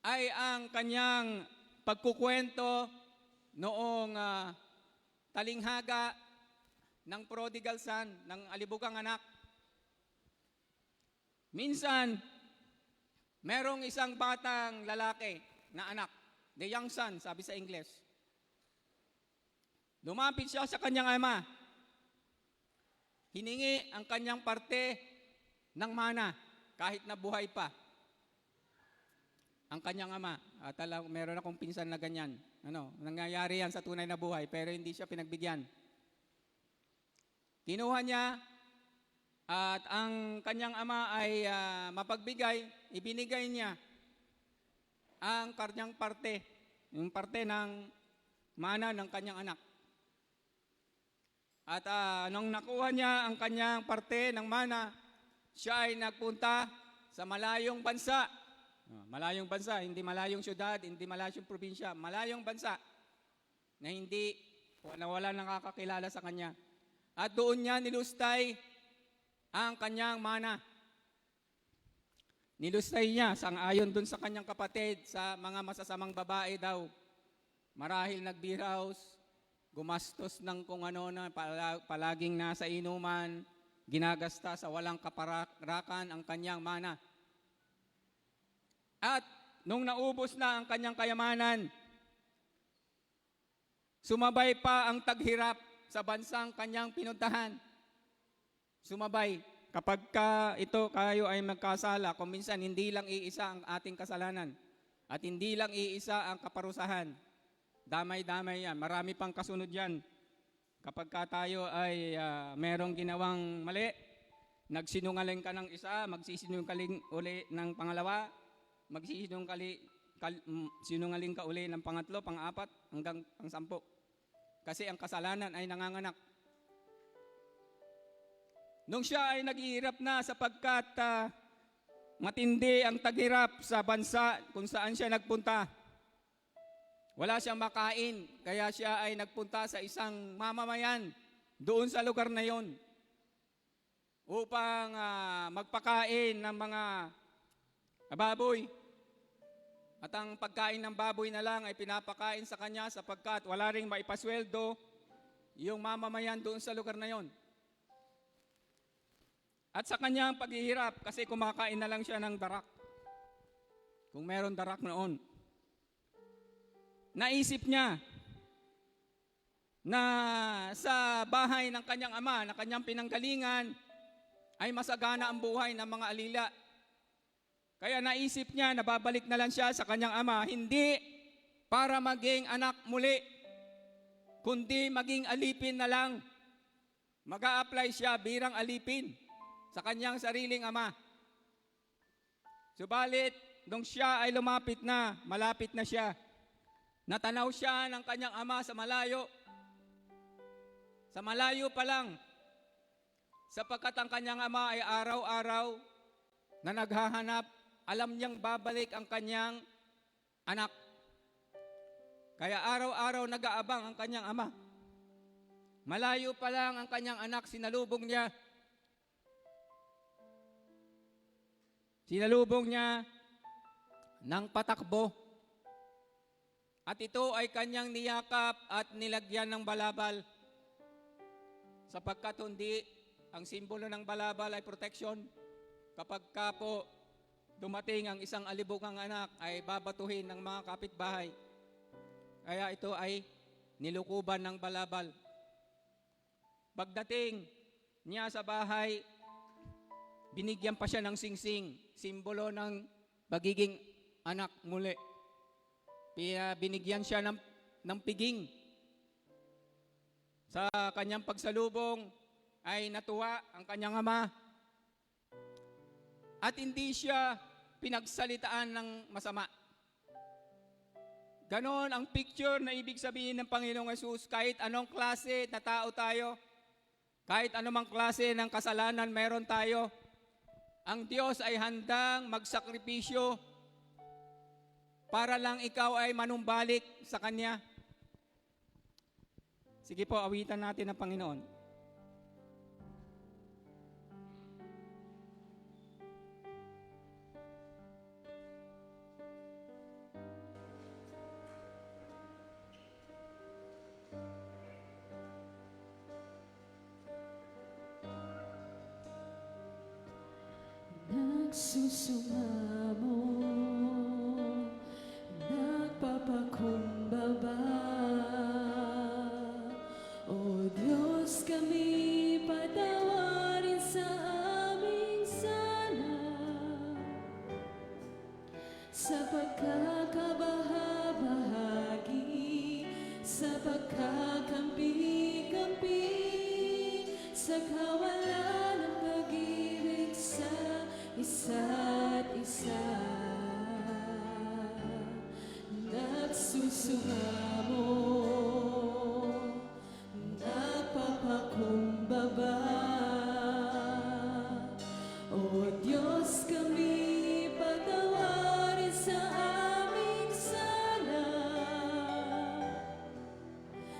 ay ang kanyang pagkukwento noong talinghaga ng prodigal son, ng alibugang anak. Minsan, merong isang batang lalaki na anak, the young son, sabi sa English. Lumapit siya sa kanyang ama. Hiningi ang kanyang parte ng mana kahit na buhay pa. Ang kanyang ama, meron akong pinsan na ganyan. Nangyayari yan sa tunay na buhay pero hindi siya pinagbigyan. Kinuha niya at ang kanyang ama ay mapagbigay, ibinigay niya ang kanyang parte, yung parte ng mana ng kanyang anak. At nung nakuha niya ang kanyang parte ng mana, siya ay nagpunta sa malayong bansa. Malayong bansa, hindi malayong syudad, hindi malayong probinsya, malayong bansa na wala nakakakilala sa kanya. At doon niya nilustay ang kanyang mana. Nilustay niya, sang-ayon doon sa kanyang kapatid, sa mga masasamang babae daw. Marahil nagbiraos, gumastos ng kung ano na palaging nasa inuman, ginagasta sa walang kaparakan ang kanyang mana. At nung naubos na ang kanyang kayamanan, sumabay pa ang taghirap sa bansang kanyang pinuntahan. Sumabay. Kapag kayo ay magkasala, kung minsan hindi lang iisa ang ating kasalanan at hindi lang iisa ang kaparusahan. Damay-damay yan. Marami pang kasunod yan. Kapag tayo ay merong ginawang mali, nagsinungaling ka ng isa, magsisinungaling uli ng pangalawa, sinungaling ka uli ng pangatlo, pang-apat, hanggang pang-sampo. Kasi ang kasalanan ay nanganganak. Nung siya ay naghihirap na sapagkat matindi ang taghirap sa bansa kung saan siya nagpunta. Wala siyang makain, kaya siya ay nagpunta sa isang mamamayan doon sa lugar na yon upang magpakain ng mga baboy. At ang pagkain ng baboy na lang ay pinapakain sa kanya sapagkat wala ring maipasweldo yung mamamayan doon sa lugar na yon. At sa kanyang paghihirap, kasi kumakain na lang siya ng darak. Kung meron darak noon. Naisip niya na sa bahay ng kanyang ama, na kanyang pinanggalingan, ay masagana ang buhay ng mga alila. Kaya naisip niya na babalik na lang siya sa kanyang ama, hindi para maging anak muli, kundi maging alipin na lang. Mag-a-apply siya birang alipin sa kanyang sariling ama. Subalit, nung siya ay malapit na siya, natanaw siya ng kanyang ama sa malayo. Sa malayo pa lang, sapagkat ang kanyang ama ay araw-araw na naghahanap, alam niyang babalik ang kanyang anak. Kaya araw-araw nag-aabang ang kanyang ama. Malayo pa lang ang kanyang anak, sinalubong niya. Sinalubong niya ng patakbo. At ito ay kanyang niyakap at nilagyan ng balabal. Sapagkat hindi, ang simbolo ng balabal ay protection. Kapag po dumating ang isang alibugang anak, ay babatuhin ng mga kapitbahay. Kaya ito ay nilukuban ng balabal. Pagdating niya sa bahay, binigyan pa siya ng singsing, simbolo ng pagiging anak muli. binigyan siya ng piging. Sa kanyang pagsalubong ay natuwa ang kanyang ama. At hindi siya pinagsalitaan ng masama. Ganon ang picture na ibig sabihin ng Panginoong Hesus. Kahit anong klase na tao tayo, kahit anumang klase ng kasalanan meron tayo, ang Diyos ay handang magsakripisyo para lang ikaw ay manumbalik sa Kanya. Sige po, awitan natin ang Panginoon. Nagsusumamo, nagpapakumbaba. O Diyos, kami patawarin sa aming sala, sa pagkakabahabahagi, sa pagkakampi-kampi, sa kawalan ng pag-ibig sa isa't isa. Nagsusumamo, nagpapakumbaba. O Diyos, kami patawarin sa aming sala,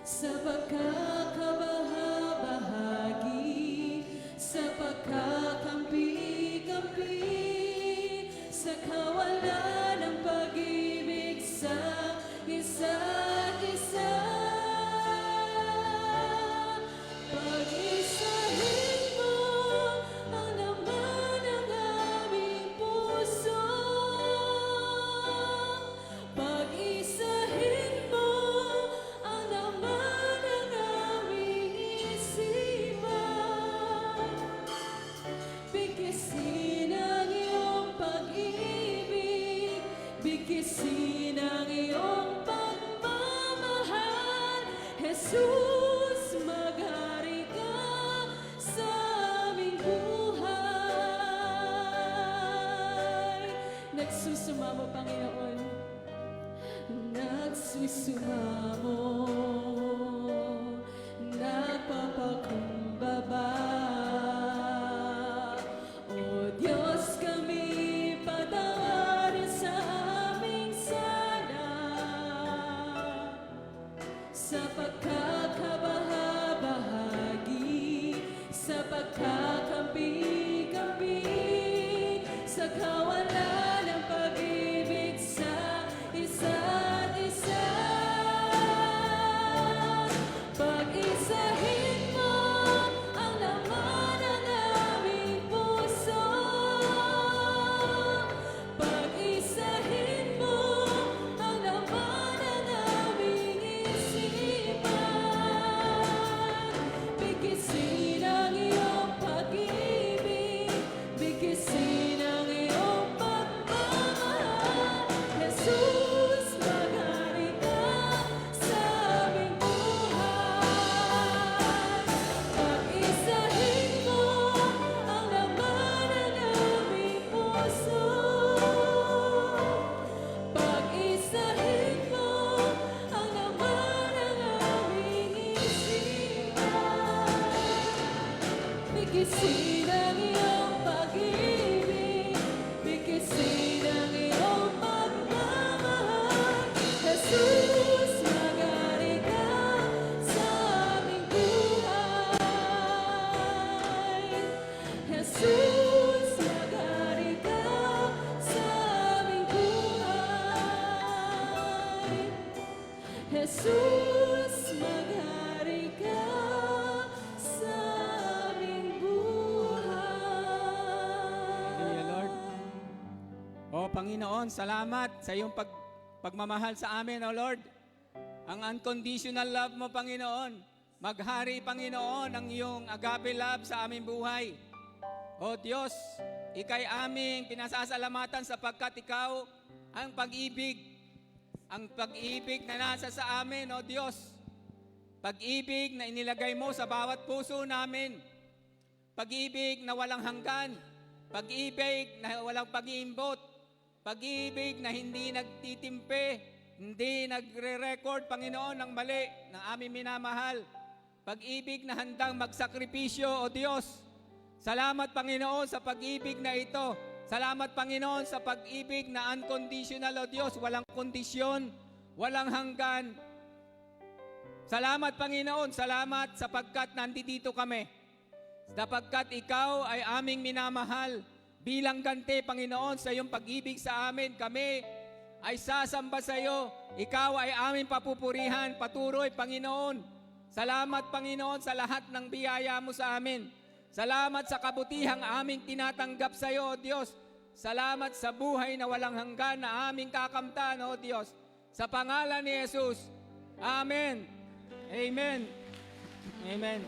sa pagkakabahabahagi, sa pagkakampi-kampi, sa kawalan ng pag-ibig sa isa't isa. Pag-isahin mo ang laman ng aming puso. Pag-isahin mo ang laman ng aming isipan. Bigkisin ang iyong pag-ibig, bigkisin ang iyong pagmamahal. Jesus, maghari ka sa aming buhay. Nagsusumamo, Panginoon. Nagsusumamo, nagpapakumbaba. O Diyos, kami patawarin sa aming sala, sa pagkakabahabahagi, sa pagkakampi-kampi, sa kawalan ng pag-ibig sa isa't isa. Pag-isahin mo ang laman ng aming puso. Pag-isahin mo ang laman ng aming isipan. Bigkisin ang iyong pag-ibig, bigkisin ang iyong pagmamahal. Jesus, maghari ka sa aming buhay. Pag-isahin mo ang laman ng aming puso. Pag-isahin mo ang laman ng aming isipan. Bigkisin ang iyong pag-ibig, bigkisin ang iyong pagmamahal. Jesus, maghari ka sa aming buhay. Jesus, maghari ka sa aming buhay. Jesus, maghari ka sa aming buhay. Hallelujah, Lord. O Panginoon, salamat sa iyong pagmamahal sa amin, O Lord. Ang unconditional love mo, Panginoon. Maghari, Panginoon, ang iyong agape love sa aming buhay. O Diyos, ika'y aming pinasasalamatan sapagkat ikaw ang pag-ibig ang pag-ibig na nasa sa amin, O Diyos. Pag-ibig na inilagay mo sa bawat puso namin. Pag-ibig na walang hanggan. Pag-ibig na walang pag-iimbot. Pag-ibig na hindi nagtitimpe, hindi nagre-record, Panginoon, ng mali ng aming minamahal. Pag-ibig na handang magsakripisyo, O Diyos. Salamat, Panginoon, sa pag-ibig na ito. Salamat, Panginoon, sa pag-ibig na unconditional, O Diyos. Walang kondisyon, walang hanggan. Salamat, Panginoon. Salamat sapagkat nandito kami. Sapagkat Ikaw ay aming minamahal. Bilang ganti, Panginoon, sa iyong pag-ibig sa amin, kami ay sasamba sa iyo. Ikaw ay aming papupurihan, patuloy, Panginoon. Salamat, Panginoon, sa lahat ng biyaya mo sa amin. Salamat sa kabutihang aming tinatanggap sa iyo, O Diyos. Salamat sa buhay na walang hanggan na aming kakamtan, O Diyos. Sa pangalan ni Jesus. Amen. Amen. Amen.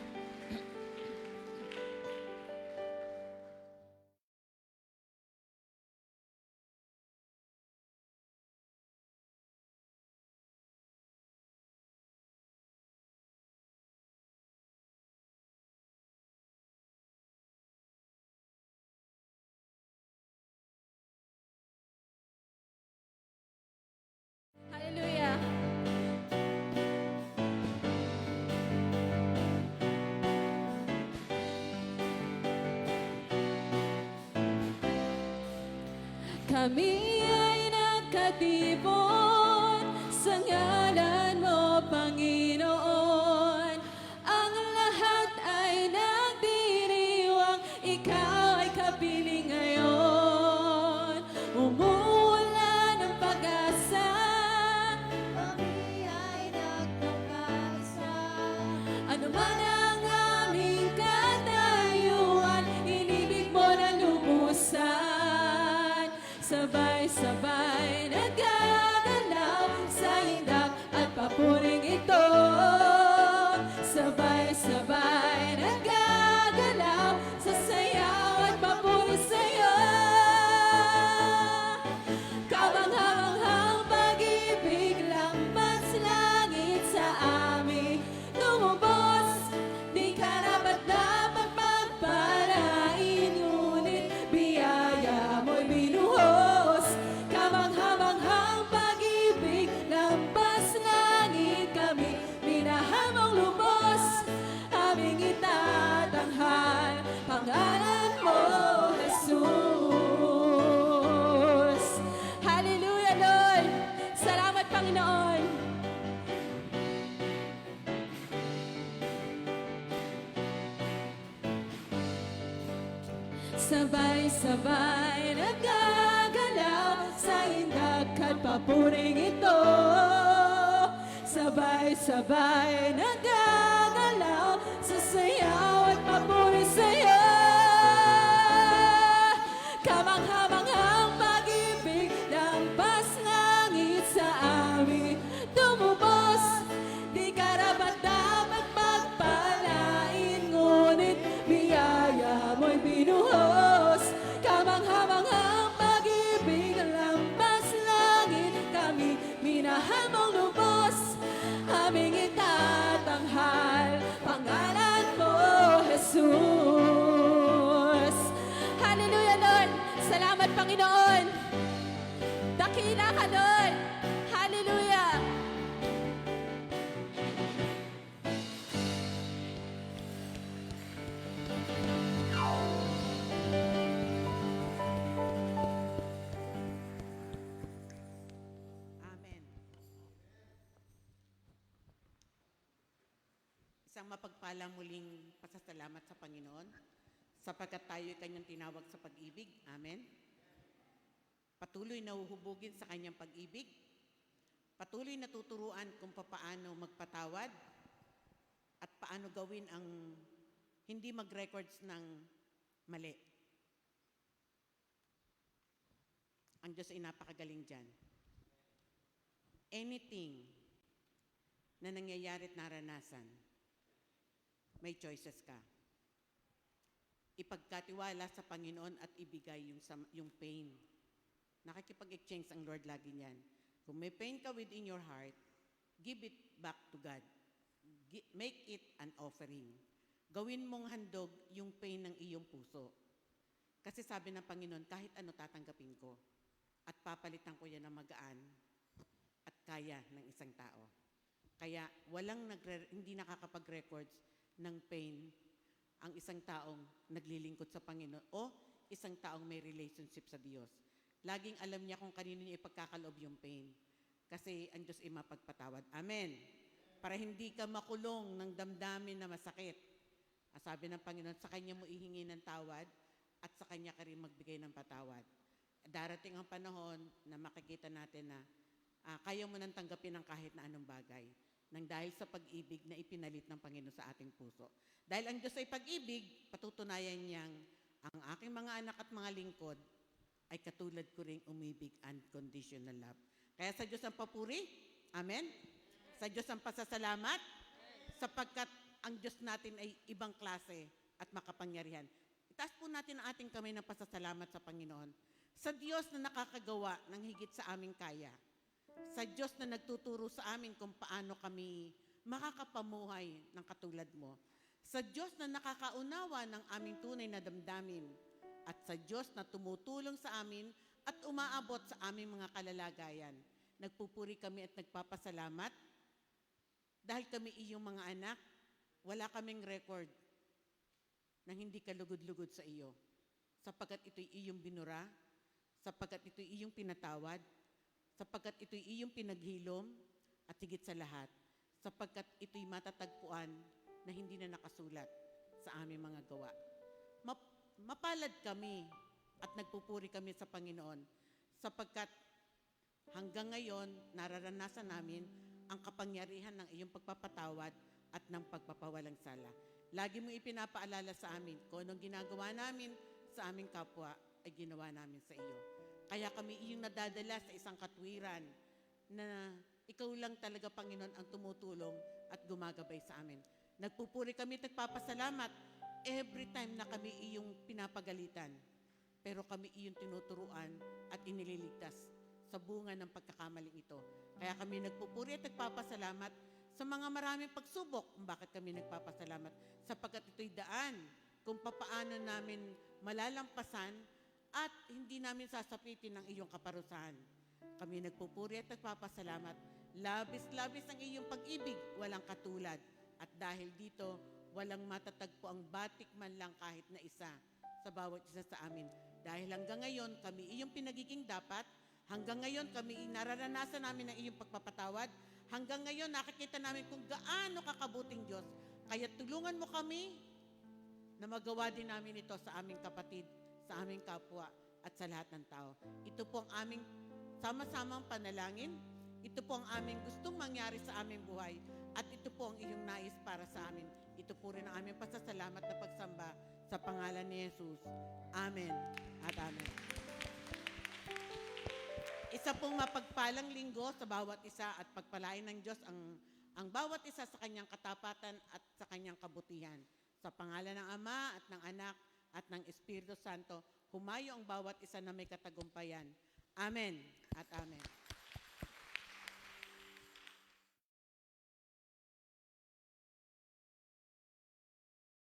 Hallelujah. Kami ay nagkatipon sa ngalan mo, Panginoon. Ang lahat ay nagdiriwang, ikaw ay kapiling ngayon. Umuulan ng pag-asa, kami ay nagkakaisa. Ano man ang aming katayuan, inibig mo na lubusan. Sabay-sabay nagagalaw sa indak at papuring ito. Sabay-sabay nagagalaw sa sayaw at papuri sa'yo. Kamanghamanghang pag-ibig, lampas langit sa amin tumubos. Di karapat-dapat magpalain, ngunit biyaya mo'y binuhos. Kamanghamanghang pag-ibig, lampas langit kami, minahal mong lubos. Aming itatanghal, pangalan mo, Jesus. Hallelujah, Lord. Salamat, Panginoon. Sabay-sabay nagagalaw sa indak at papuring ito. Sabay-sabay nagagalaw sa sayaw at papuri sa'yo. Kamanghamanghang pag-ibig, lampas langit sa amin tumubos. Di karapat-dapat magpalain, ngunit biyaya mo'y binuhos. Kamanghamanghang pag-ibig, lampas langit kami, minahal mong lubos. Aming itatanghal, pangalan mo, Jesus. Hallelujah, Lord. Salamat, Panginoon. Dakila ka, Lord. Hallelujah. Amen. Isang mapagpalang muling pasasalamat sa Panginoon sapagkat tayo'y kanyang tinawag sa pag-ibig. Amen. Patuloy na huhubugin sa kanyang pag-ibig. Patuloy na tuturuan kung paano magpatawad at paano gawin ang hindi mag-records ng mali. Ang Diyos ay napakagaling dyan. Anything na nangyayari at naranasan, may choices ka. Ipagkatiwala sa Panginoon at ibigay yung pain. Nakikipag-exchange ang Lord lagi niyan. Kung may pain ka within your heart, give it back to God. Make it an offering. Gawin mong handog yung pain ng iyong puso. Kasi sabi ng Panginoon, kahit ano tatanggapin ko at papalitan ko yan ng magaan at kaya ng isang tao. Kaya hindi nakakapag-records ng pain ang isang taong naglilingkod sa Panginoon o isang taong may relationship sa Diyos. Laging alam niya kung kanino niya ipagkakaloob yung pain. Kasi ang Diyos ay mapagpatawad. Amen. Para hindi ka makulong ng damdamin na masakit. Sabi ng Panginoon, sa Kanya mo ihingi ng tawad at sa Kanya ka rin magbigay ng patawad. Darating ang panahon na makikita natin na kaya mo nang tanggapin ang kahit na anong bagay nang dahil sa pag-ibig na ipinalit ng Panginoon sa ating puso. Dahil ang Diyos ay pag-ibig, patutunayan niyang ang aking mga anak at mga lingkod ay katulad ko ring umibig, unconditional love. Kaya sa Diyos ang papuri, amen? Sa Diyos ang pasasalamat, sapagkat ang Diyos natin ay ibang klase at makapangyarihan. Itaas po natin ang ating kamay ng pasasalamat sa Panginoon. Sa Diyos na nakakagawa ng higit sa aming kaya. Sa Diyos na nagtuturo sa amin kung paano kami makakapamuhay ng katulad mo. Sa Diyos na nakakaunawa ng aming tunay na damdamin. At sa Diyos na tumutulong sa amin at umaabot sa aming mga kalalagayan. Nagpupuri kami at nagpapasalamat dahil kami iyong mga anak, wala kaming record na hindi ka lugod-lugod sa iyo. Sapagkat ito'y iyong binura, sapagkat ito'y iyong pinatawad, sapagkat ito'y iyong pinaghilom, at higit sa lahat, sapagkat ito'y matatagpuan na hindi na nakasulat sa aming mga gawa. Mapalad kami at nagpupuri kami sa Panginoon sapagkat hanggang ngayon nararanasan namin ang kapangyarihan ng iyong pagpapatawad at ng pagpapawalang sala. Lagi mo ipinapaalala sa amin kung anong ginagawa namin sa aming kapwa ay ginawa namin sa iyo. Kaya kami iyong nadadala sa isang katwiran na ikaw lang talaga, Panginoon, ang tumutulong at gumagabay sa amin. Nagpupuri kami at nagpapasalamat every time na kami iyong pinapagalitan. Pero kami iyong tinuturuan at inililigtas sa bunga ng pagkakamaling ito. Kaya kami nagpupuri at nagpapasalamat sa mga maraming pagsubok. Bakit kami nagpapasalamat? Sapagkat ito'y daan kung papaano namin malalampasan at hindi namin sasapitin ng iyong kaparusahan. Kami nagpupuri at nagpapasalamat. Labis-labis ang iyong pag-ibig, walang katulad. At dahil dito, walang matatagpo ang batik man lang kahit na isa sa bawat isa sa amin. Dahil hanggang ngayon, kami iyong pinagiging dapat. Hanggang ngayon, kami nararanasan namin ang iyong pagpapatawad. Hanggang ngayon, nakikita namin kung gaano kakabuting Diyos. Kaya tulungan mo kami na magawa din namin ito sa aming kapatid, sa aming kapwa, at sa lahat ng tao. Ito po ang aming sama-samang panalangin. Ito po ang aming gustong mangyari sa aming buhay. At ito po ang iyong nais para sa amin. Ito po rin ang aming pasasalamat na pagsamba sa pangalan ni Jesus. Amen at amen. Isa pong mapagpalang linggo sa bawat isa at pagpalain ng Diyos ang bawat isa sa kanyang katapatan at sa kanyang kabutihan. Sa pangalan ng Ama at ng Anak at ng Espiritu Santo, humayo ang bawat isa na may katagumpayan. Amen at amen.